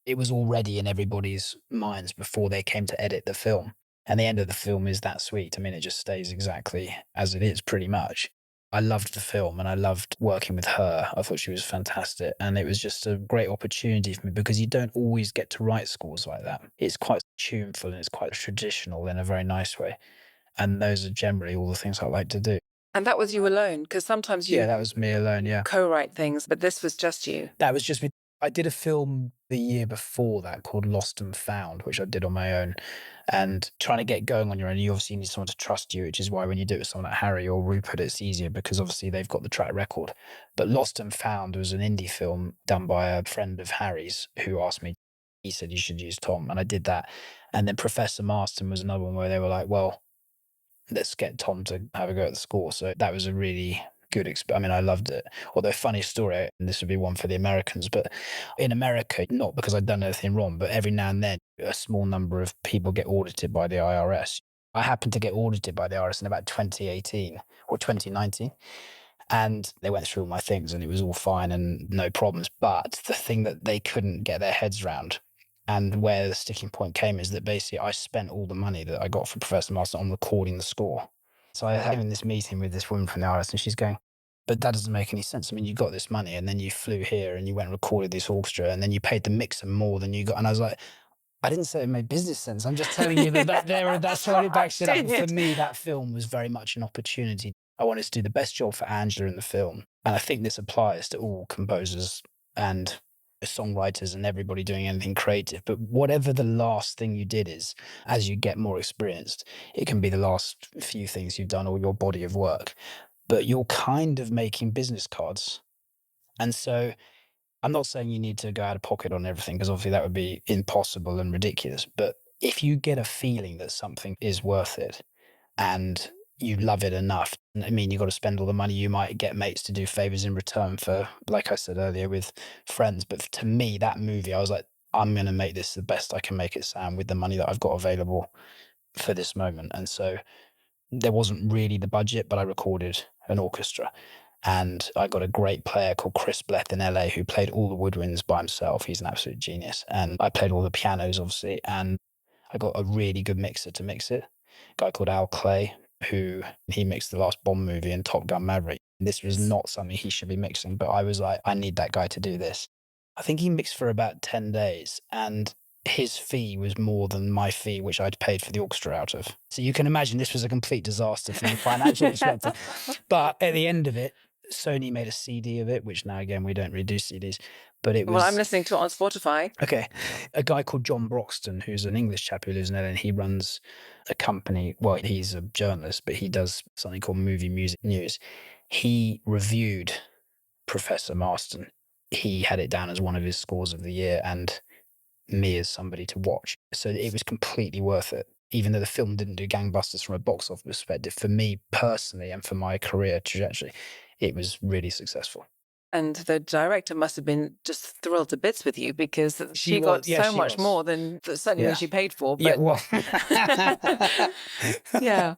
It was already in everybody's minds before they came to edit the film. And the end of the film is that sweet. I mean, it just stays exactly as it is, pretty much. I loved the film and I loved working with her. I thought she was fantastic. And it was just a great opportunity for me because you don't always get to write scores like that. It's quite tuneful and it's quite traditional in a very nice way. And those are generally all the things I like to do. And that was you alone? Because sometimes you... Yeah, that was me alone, yeah. Co-write things, but this was just you. That was just me. I did a film the year before that called Lost and Found, which I did on my own. And trying to get going on your own, you obviously need someone to trust you, which is why when you do it with someone like Harry or Rupert, it's easier because obviously they've got the track record. But Lost and Found was an indie film done by a friend of Harry's who asked me. He said, you should use Tom. And I did that. And then Professor Marston was another one where they were like, well, let's get Tom to have a go at the score. So that was a really good experience. I mean, I loved it. Although, funny story, and this would be one for the Americans, but in America, not because I'd done anything wrong, but every now and then, a small number of people get audited by the IRS. I happened to get audited by the IRS in about 2018 or 2019. And they went through all my things and it was all fine and no problems. But the thing that they couldn't get their heads around and where the sticking point came is that basically I spent all the money that I got from Professor Marston on recording the score. So I was having this meeting with this woman from the IRS and she's going, but that doesn't make any sense. I mean, you got this money and then you flew here and you went and recorded this orchestra and then you paid the mixer more than you got. And I was like, I didn't say it made business sense. I'm just telling you that's why it backs it up. For me, that film was very much an opportunity. I wanted to do the best job for Angela in the film. And I think this applies to all composers and songwriters and everybody doing anything creative. But whatever the last thing you did is, as you get more experienced, it can be the last few things you've done or your body of work. But you're kind of making business cards. And so I'm not saying you need to go out of pocket on everything because obviously that would be impossible and ridiculous. But if you get a feeling that something is worth it and you love it enough, I mean, you've got to spend all the money. You might get mates to do favors in return for, like I said earlier, with friends. But to me, that movie, I was like, I'm going to make this the best I can make it sound with the money that I've got available for this moment. And so there wasn't really the budget, but I recorded an orchestra. And I got a great player called Chris Bleth in LA who played all the woodwinds by himself. He's an absolute genius. And I played all the pianos, obviously. And I got a really good mixer to mix it, a guy called Al Clay, who he mixed the last Bond movie and Top Gun Maverick. This was not something he should be mixing, but I was like, I need that guy to do this. I think he mixed for about 10 days, and his fee was more than my fee, which I'd paid for the orchestra out of. So you can imagine this was a complete disaster from a financial perspective. But at the end of it, Sony made a CD of it, which now, again, we don't really do CDs. But it was... Well, I'm listening to it on Spotify. Okay. A guy called John Broxton, who's an English chap who lives in LA, and he runs a company. Well, he's a journalist, but he does something called Movie Music News. He reviewed Professor Marston. He had it down as one of his scores of the year, and me as somebody to watch. So it was completely worth it. Even though the film didn't do gangbusters from a box office perspective, for me personally and for my career trajectory, it was really successful. And the director must have been just thrilled to bits with you, because she got so much more than certainly than she paid for. But... Yeah, well. Yeah.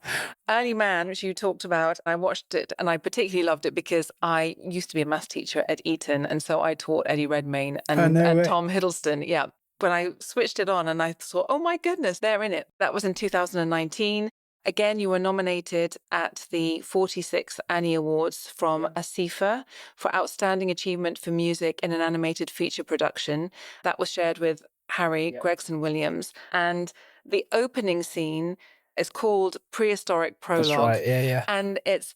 Early Man, which you talked about, I watched it and I particularly loved it because I used to be a maths teacher at Eton. And so I taught Eddie Redmayne and Tom Hiddleston. Yeah. When I switched it on and I thought, oh my goodness, they're in it. That was in 2019. Again, you were nominated at the 46th Annie Awards from ASIFA for Outstanding Achievement for Music in an Animated Feature Production. That was shared with Harry Gregson Williams. And the opening scene is called Prehistoric Prologue. That's right, yeah. And it's,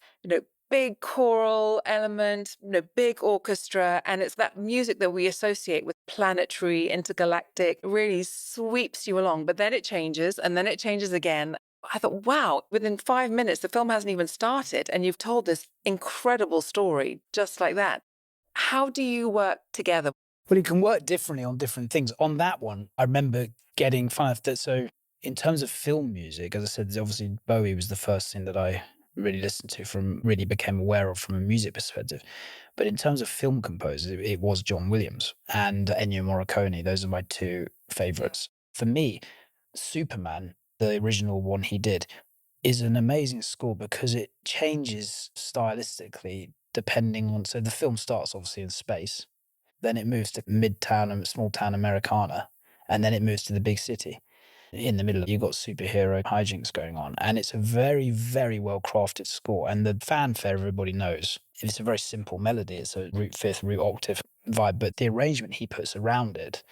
big choral element, big orchestra, and it's that music that we associate with planetary, intergalactic, really sweeps you along. But then it changes, and then it changes again. I thought, wow, within 5 minutes, the film hasn't even started, and you've told this incredible story just like that. How do you work together? Well, you can work differently on different things. On that one, I remember getting fun of that. So in terms of film music, as I said, obviously Bowie was the first thing that I really listened to, really became aware of from a music perspective. But in terms of film composers, it was John Williams and Ennio Morricone. Those are my two favorites. For me, Superman, the original one he did, is an amazing score because it changes stylistically depending on... So the film starts obviously in space, then it moves to midtown and small town Americana, and then it moves to the big city. In the middle, you've got superhero hijinks going on, and it's a very, very well crafted score. And the fanfare everybody knows. It's a very simple melody. It's a root fifth, root octave vibe, but the arrangement he puts around it,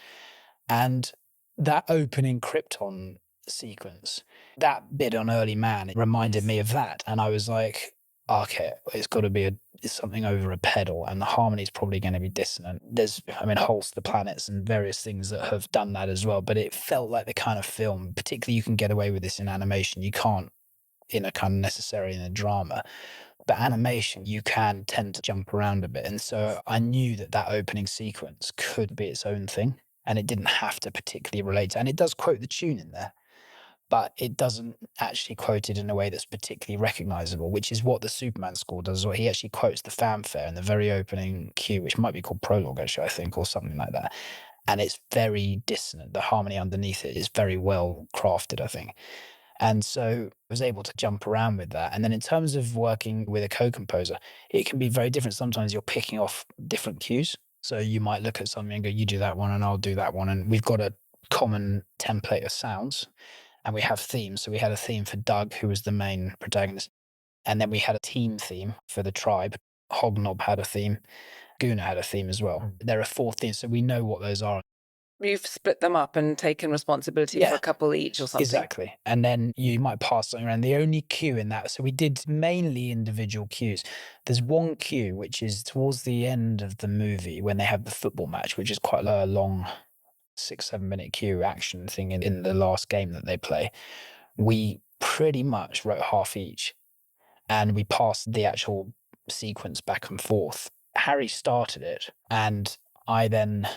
and that opening Krypton sequence, that bit on Early Man, it reminded me of that. And I was like, okay, it's got to be something over a pedal, and the harmony's probably going to be dissonant. There's, Holst the Planets and various things that have done that as well, but it felt like the kind of film, particularly you can get away with this in animation. You can't in a kind of necessarily in a drama, but animation, you can tend to jump around a bit. And so I knew that opening sequence could be its own thing, and it didn't have to particularly relate to, and it does quote the tune in there, but it doesn't actually quote it in a way that's particularly recognizable, which is what the Superman score does. Or he actually quotes the fanfare in the very opening cue, which might be called prologue, actually, I think, or something like that. And it's very dissonant. The harmony underneath it is very well crafted, I think. And so I was able to jump around with that. And then in terms of working with a co-composer, it can be very different. Sometimes you're picking off different cues. So you might look at something and go, you do that one and I'll do that one. And we've got a common template of sounds. And we have themes. So we had a theme for Doug, who was the main protagonist. And then we had a team theme for the tribe. Hobnob had a theme. Guna had a theme as well. There are 4 themes, so we know what those are. You've split them up and taken responsibility for a couple each or something. Exactly. And then you might pass something around. The only cue in that, so we did mainly individual cues. There's one cue, which is towards the end of the movie when they have the football match, which is quite a long 6-7 minute cue action thing in the last game that they play. We pretty much wrote half each, and we passed the actual sequence back and forth. Harry started it, and I then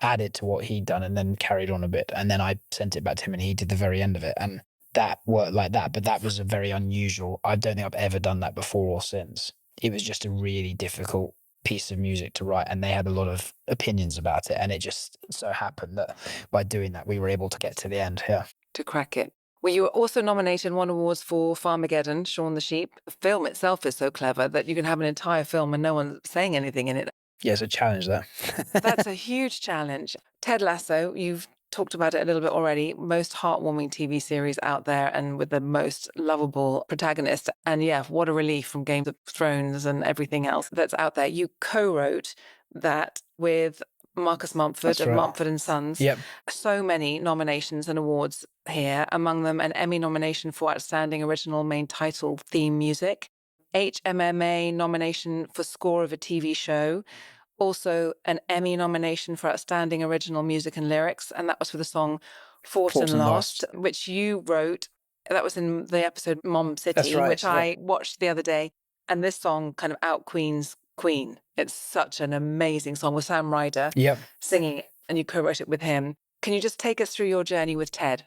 added to what he'd done and then carried on a bit, and then I sent it back to him and he did the very end of it, and that worked like that. But that was a very unusual. I don't think I've ever done that before or since. It was just a really difficult piece of music to write, and they had a lot of opinions about it, and it just so happened that by doing that we were able to get to the end here. To crack it. Well, you were also nominated and won awards for Farmageddon, Shaun the Sheep. The film itself is so clever that you can have an entire film and no one's saying anything in it. Yeah, it's a challenge there. That's a huge challenge. Ted Lasso, you've talked about it a little bit already. Most heartwarming TV series out there and with the most lovable protagonist. And yeah, what a relief from Game of Thrones and everything else that's out there. You co-wrote that with Marcus Mumford That's of right. Mumford and Sons. Yep. So many nominations and awards here, among them an Emmy nomination for Outstanding Original Main Title Theme Music, HMMA nomination for Score of a TV Show, also an Emmy nomination for Outstanding Original Music and Lyrics, and that was for the song Fought and Lost, which you wrote. That was in the episode Mom City, That's right, which I watched the other day. And this song kind of out-queens Queen. It's such an amazing song with Sam Ryder singing it, and you co-wrote it with him. Can you just take us through your journey with Ted?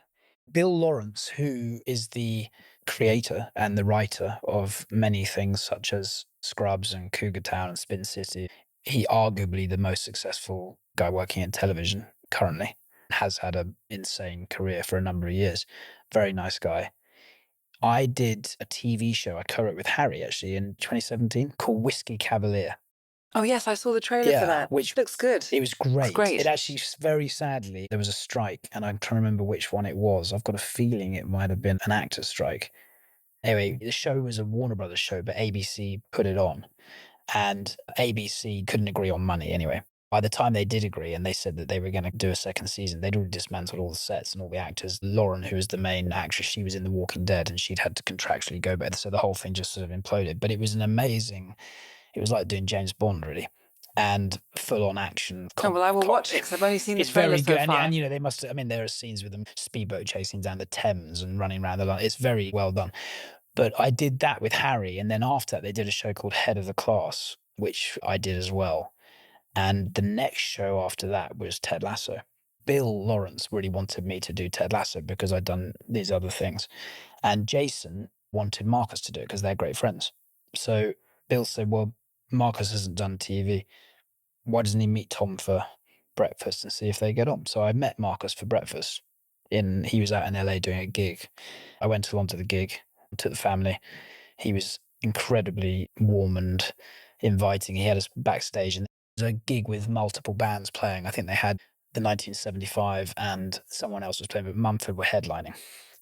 Bill Lawrence, who is the creator and the writer of many things such as Scrubs and Cougar Town and Spin City, he arguably the most successful guy working in television currently, has had an insane career for a number of years. Very nice guy. I did a TV show I co-wrote with Harry actually in 2017 called Whiskey Cavalier. Oh yes, I saw the trailer for that. Which looks good. It was great. It's great. It actually, very sadly, there was a strike, and I'm trying to remember which one it was. I've got a feeling it might have been an actor's strike. Anyway, the show was a Warner Brothers show, but ABC put it on, and ABC couldn't agree on money anyway. By the time they did agree and they said that they were going to do a second season, they'd already dismantled all the sets and all the actors. Lauren, who was the main actress, she was in The Walking Dead and she'd had to contractually go back. So the whole thing just sort of imploded. But it was it was like doing James Bond, really. And full-on action. I will watch it because I've only seen the trailer so far. And you know, they must, I mean, there are scenes with them speedboat chasing down the Thames and running around the line. It's very well done. But I did that with Harry. And then after that, they did a show called Head of the Class, which I did as well. And the next show after that was Ted Lasso. Bill Lawrence really wanted me to do Ted Lasso because I'd done these other things. And Jason wanted Marcus to do it because they're great friends. So Bill said, well, Marcus hasn't done TV. Why doesn't he meet Tom for breakfast and see if they get on? So I met Marcus for breakfast. He was out in LA doing a gig. I went along to the gig, took the family. He was incredibly warm and inviting. He had us backstage and there was a gig with multiple bands playing. I think they had the 1975 and someone else was playing, but Mumford were headlining.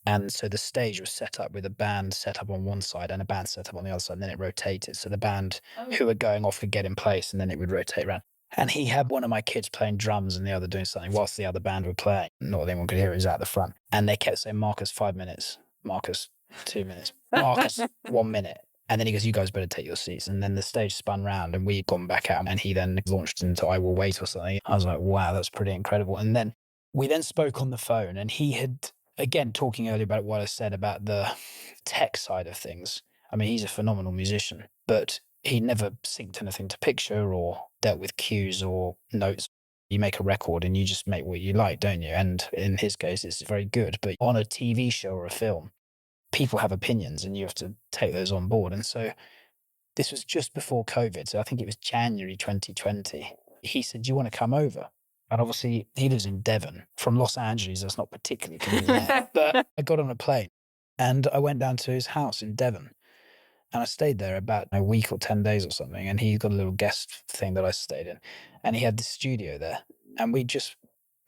And so the stage was set up with a band set up on one side and a band set up on the other side, and then it rotated. So the band who were going off could get in place and then it would rotate around. And he had one of my kids playing drums and the other doing something whilst the other band were playing. Not that anyone could hear it, was out the front. And they kept saying, Marcus, 5 minutes. Marcus, 2 minutes. Marcus, 1 minute. And then he goes, you guys better take your seats. And then the stage spun round and we'd gone back out and he then launched into I Will Wait or something. I was like, wow, that's pretty incredible. And then we then spoke on the phone and he had, again, talking earlier about what I said about the tech side of things. I mean, he's a phenomenal musician, but he never synced anything to picture or dealt with cues or notes. You make a record and you just make what you like, don't you? And in his case, it's very good. But on a TV show or a film, people have opinions and you have to take those on board. And so this was just before COVID. So I think it was January 2020. He said, do you want to come over? And obviously he lives in Devon. From Los Angeles, that's not particularly convenient. But I got on a plane and I went down to his house in Devon. And I stayed there about a week or 10 days or something. And he got a little guest thing that I stayed in. And he had the studio there. And we'd just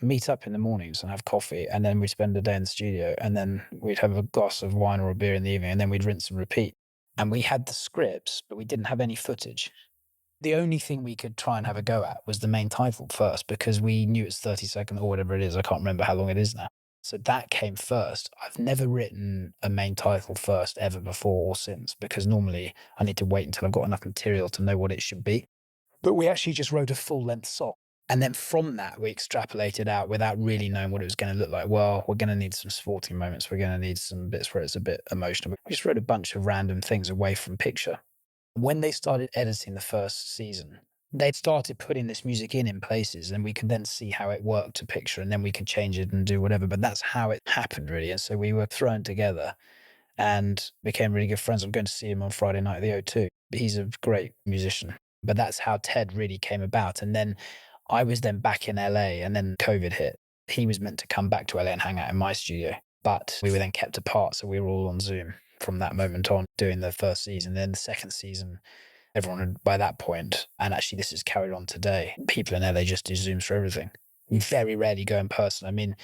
meet up in the mornings and have coffee. And then we'd spend the day in the studio. And then we'd have a glass of wine or a beer in the evening. And then we'd rinse and repeat. And we had the scripts, but we didn't have any footage. The only thing we could try and have a go at was the main title first, because we knew it's 30 seconds or whatever it is. I can't remember how long it is now. So that came first. I've never written a main title first ever before or since, because normally I need to wait until I've got enough material to know what it should be. But we actually just wrote a full-length song. And then from that, we extrapolated out without really knowing what it was going to look like. Well, we're going to need some sporting moments. We're going to need some bits where it's a bit emotional. We just wrote a bunch of random things away from picture. When they started editing the first season, they'd started putting this music in places and we could then see how it worked to picture and then we could change it and do whatever. But that's how it happened, really. And so we were thrown together and became really good friends. I'm going to see him on Friday night at the O2. He's a great musician. But that's how Ted really came about. And then I was then back in LA and then COVID hit. He was meant to come back to LA and hang out in my studio, but we were then kept apart. So we were all on Zoom from that moment on doing the first season. Then the second season, everyone had, by that point, and actually this is carried on today, people in LA just do Zooms for everything. very rarely go in person. I mean,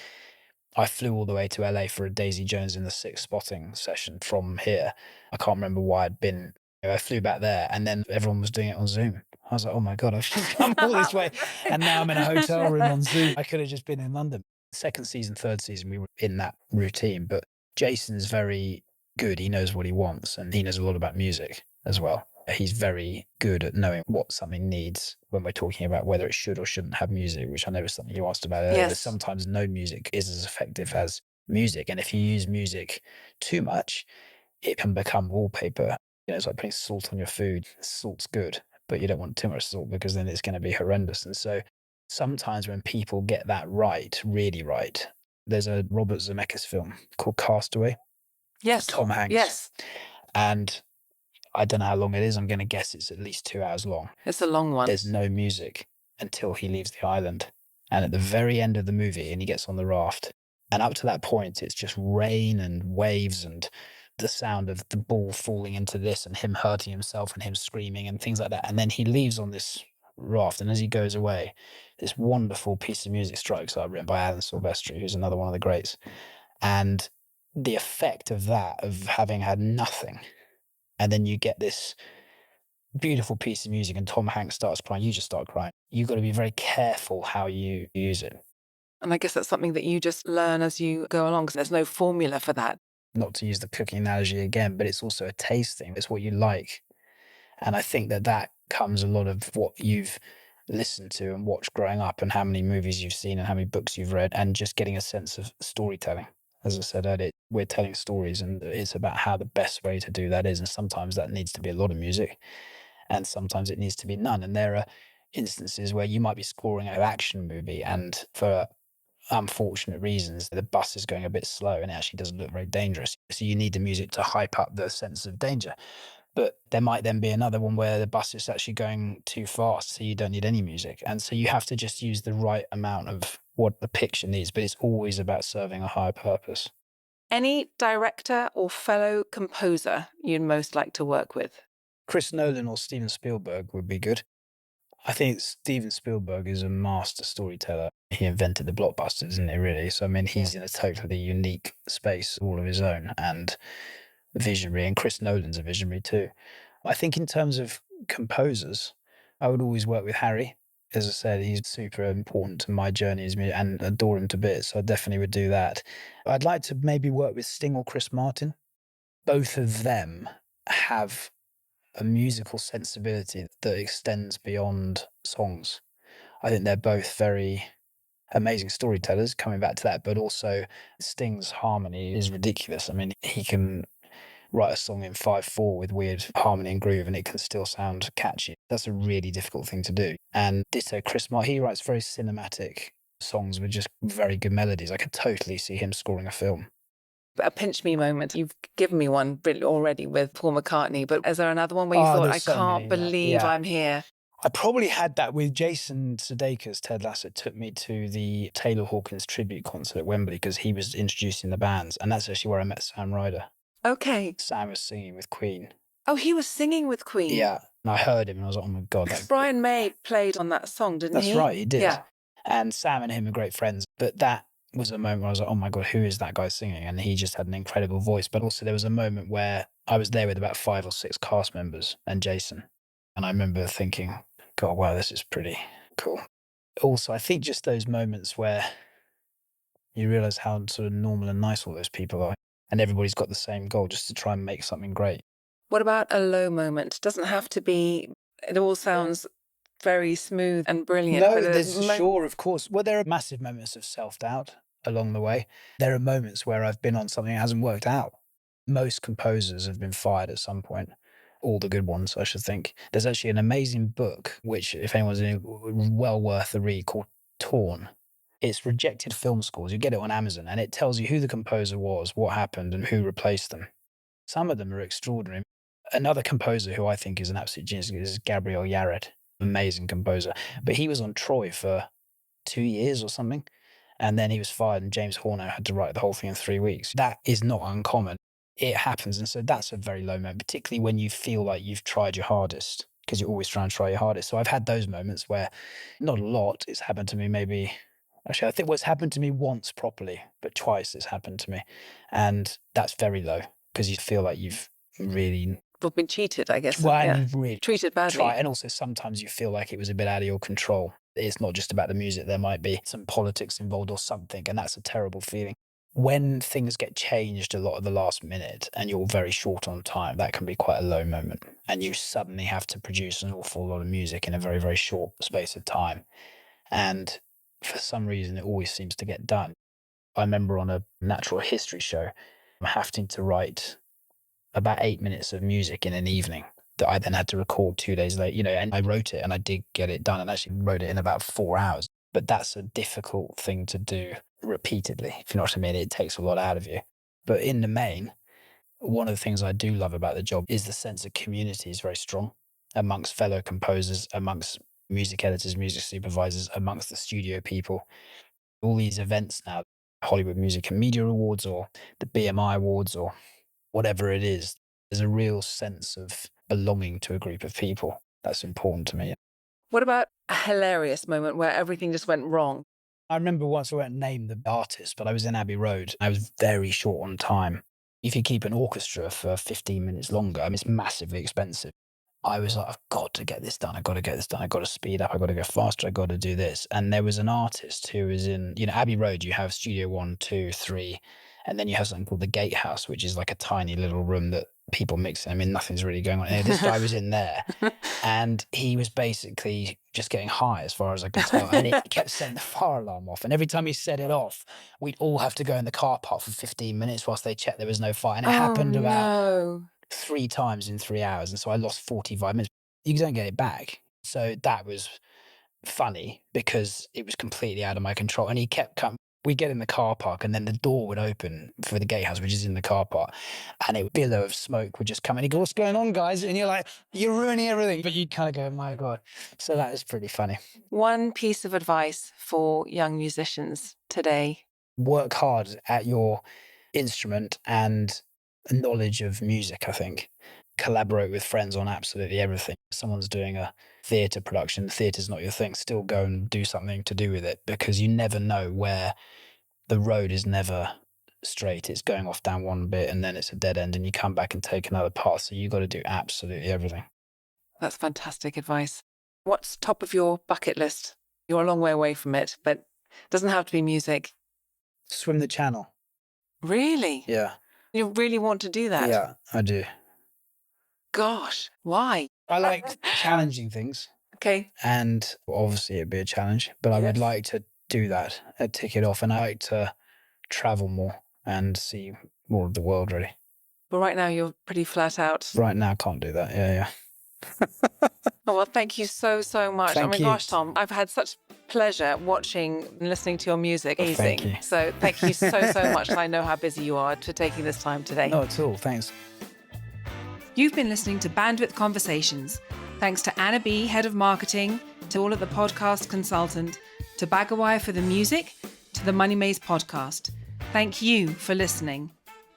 I flew all the way to LA for a Daisy Jones in the Six spotting session from here. I can't remember why I'd been. I flew back there and then everyone was doing it on Zoom. I was like, oh my God, I've just come all this way. And now I'm in a hotel room on Zoom. I could have just been in London. Second season, third season, we were in that routine. But Jason's very good. He knows what he wants and he knows a lot about music as well. He's very good at knowing what something needs when we're talking about whether it should or shouldn't have music, which I know is something you asked about earlier. Yes. Sometimes no music is as effective as music. And if you use music too much, it can become wallpaper. It's like putting salt on your food. Salt's good, but you don't want too much salt because then it's going to be horrendous. And so sometimes when people get that right, really right, there's a Robert Zemeckis film called Castaway. Yes. Tom Hanks. Yes. And I don't know how long it is. I'm going to guess it's at least 2 hours long. It's a long one. There's no music until he leaves the island. And at the very end of the movie, and he gets on the raft. And up to that point, it's just rain and waves and the sound of the ball falling into this and him hurting himself and him screaming and things like that. And then he leaves on this raft. And as he goes away, this wonderful piece of music strikes up, written by Alan Silvestri, who's another one of the greats. And the effect of that, of having had nothing, and then you get this beautiful piece of music and Tom Hanks starts crying, you just start crying. You've got to be very careful how you use it. And I guess that's something that you just learn as you go along, because there's no formula for that. Not to use the cooking analogy again, but it's also a taste thing. It's what you like. And I think that comes a lot of what you've listened to and watched growing up and how many movies you've seen and how many books you've read and just getting a sense of storytelling. As I said earlier, we're telling stories and it's about how the best way to do that is. And sometimes that needs to be a lot of music and sometimes it needs to be none. And there are instances where you might be scoring an action movie and for unfortunate reasons, the bus is going a bit slow and it actually doesn't look very dangerous. So you need the music to hype up the sense of danger. But there might then be another one where the bus is actually going too fast, so you don't need any music. And so you have to just use the right amount of what the picture needs, but it's always about serving a higher purpose. Any director or fellow composer you'd most like to work with? Chris Nolan or Steven Spielberg would be good. I think Steven Spielberg is a master storyteller. He invented the blockbuster, isn't he, really? So, I mean, he's in a totally unique space all of his own and visionary. And Chris Nolan's a visionary too. I think in terms of composers, I would always work with Harry. As I said, he's super important to my journey and adore him to bits. So I definitely would do that. I'd like to maybe work with Sting or Chris Martin. Both of them have a musical sensibility that extends beyond songs. I think they're both very amazing storytellers, coming back to that, but also Sting's harmony is ridiculous. I mean, he can write a song in 5/4 with weird harmony and groove and it can still sound catchy. That's a really difficult thing to do. And ditto Chris Martin, he writes very cinematic songs with just very good melodies. I could totally see him scoring a film. A pinch me moment. You've given me one already with Paul McCartney, but is there another one where you thought, I can't believe I'm here? I probably had that with Jason Sudeikis. Ted Lasso took me to the Taylor Hawkins tribute concert at Wembley because he was introducing the bands. And that's actually where I met Sam Ryder. Okay. Sam was singing with Queen. Oh, he was singing with Queen? Yeah. And I heard him and I was like, oh my God. Brian May played on that song, didn't he? That's right, he did. Yeah. And Sam and him are great friends. But that was a moment where I was like, oh my God, who is that guy singing? And he just had an incredible voice. But also there was a moment where I was there with about 5 or 6 cast members and Jason. And I remember thinking, God, wow, this is pretty cool. Also, I think just those moments where you realize how sort of normal and nice all those people are. And everybody's got the same goal, just to try and make something great. What about a low moment? Doesn't have to be, it all sounds very smooth and brilliant. No, there's sure, of course. Well, there are massive moments of self-doubt along the way. There are moments where I've been on something that hasn't worked out. Most composers have been fired at some point. All the good ones, I should think. There's actually an amazing book, which if anyone's in, well worth a read, called Torn. It's rejected film scores. You get it on Amazon and it tells you who the composer was, what happened and who replaced them. Some of them are extraordinary. Another composer who I think is an absolute genius is Gabriel Yared. Amazing composer. But he was on Troy for 2 years or something. And then he was fired and James Horner had to write the whole thing in 3 weeks. That is not uncommon. It happens. And so that's a very low moment, particularly when you feel like you've tried your hardest, because you always try and try your hardest. So I've had those moments where, not a lot, it's happened to me maybe Actually, I think what's happened to me once properly, but twice it's happened to me. And that's very low because you feel like you've really, We've been cheated, I guess. well, Yeah. and you've really Treated badly. tried. And also sometimes you feel like it was a bit out of your control. It's not just about the music. There might be some politics involved or something. And that's a terrible feeling. When things get changed a lot at the last minute and you're very short on time, that can be quite a low moment. And you suddenly have to produce an awful lot of music in a very, very short space of time. And for some reason, it always seems to get done. I remember on a natural history show, having to write about 8 minutes of music in an evening that I then had to record 2 days later, and I wrote it and I did get it done and actually wrote it in about 4 hours. But that's a difficult thing to do repeatedly, if you know what I mean. It takes a lot out of you. But in the main, one of the things I do love about the job is the sense of community is very strong amongst fellow composers, amongst music editors, music supervisors, amongst the studio people. All these events now, Hollywood Music and Media Awards or the BMI Awards or whatever it is, there's a real sense of belonging to a group of people. That's important to me. What about a hilarious moment where everything just went wrong? I remember once I won't name the artist, but I was in Abbey Road. I was very short on time. If you keep an orchestra for 15 minutes longer, it's massively expensive. I was like, I've got to get this done. I've got to get this done. I've got to speed up. I've got to go faster. I've got to do this. And there was an artist who was in, Abbey Road, you have Studio 1, 2, 3, and then you have something called the Gatehouse, which is like a tiny little room that people mix in. I mean, nothing's really going on. And this guy was in there and he was basically just getting high as far as I could tell. And he kept setting the fire alarm off. And every time he set it off, we'd all have to go in the car park for 15 minutes whilst they checked there was no fire. And it happened about 3 times in 3 hours. And so I lost 45 minutes. You don't get it back. So that was funny because it was completely out of my control. And he kept coming. We'd get in the car park and then the door would open for the gatehouse, which is in the car park. And a billow of smoke would just come in. He'd go, what's going on, guys? And you're like, you're ruining everything. But you'd kind of go, my God. So that is pretty funny. One piece of advice for young musicians today. Work hard at your instrument and knowledge of music, I think. Collaborate with friends on absolutely everything. If someone's doing a theatre production, theatre's not your thing, still go and do something to do with it because you never know where the road is never straight. It's going off down one bit and then it's a dead end and you come back and take another path. So you've got to do absolutely everything. That's fantastic advice. What's top of your bucket list? You're a long way away from it, but it doesn't have to be music. Swim the channel. Really? Yeah. You really want to do that? Yeah, I do. Gosh, why? I like challenging things. Okay. And obviously it'd be a challenge, but I would like to do that, tick it off. And I like to travel more and see more of the world, really. But right now you're pretty flat out. Right now I can't do that. Yeah. Oh, well, thank you so much. Thank you. Gosh, Tom, I've had such pleasure watching and listening to your music. Well, thank you. So thank you so much. And I know how busy you are for taking this time today. Not at all. Thanks. You've been listening to Bandwidth Conversations. Thanks to Anna B, Head of Marketing, to all at the podcast consultant, to Bagawire for the music, to the Money Maze podcast. Thank you for listening.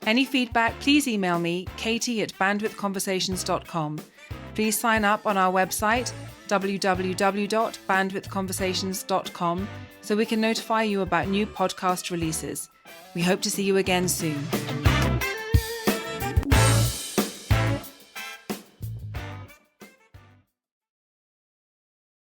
Any feedback, please email me, katie@bandwidthconversations.com. Please sign up on our website, www.bandwidthconversations.com, so we can notify you about new podcast releases. We hope to see you again soon.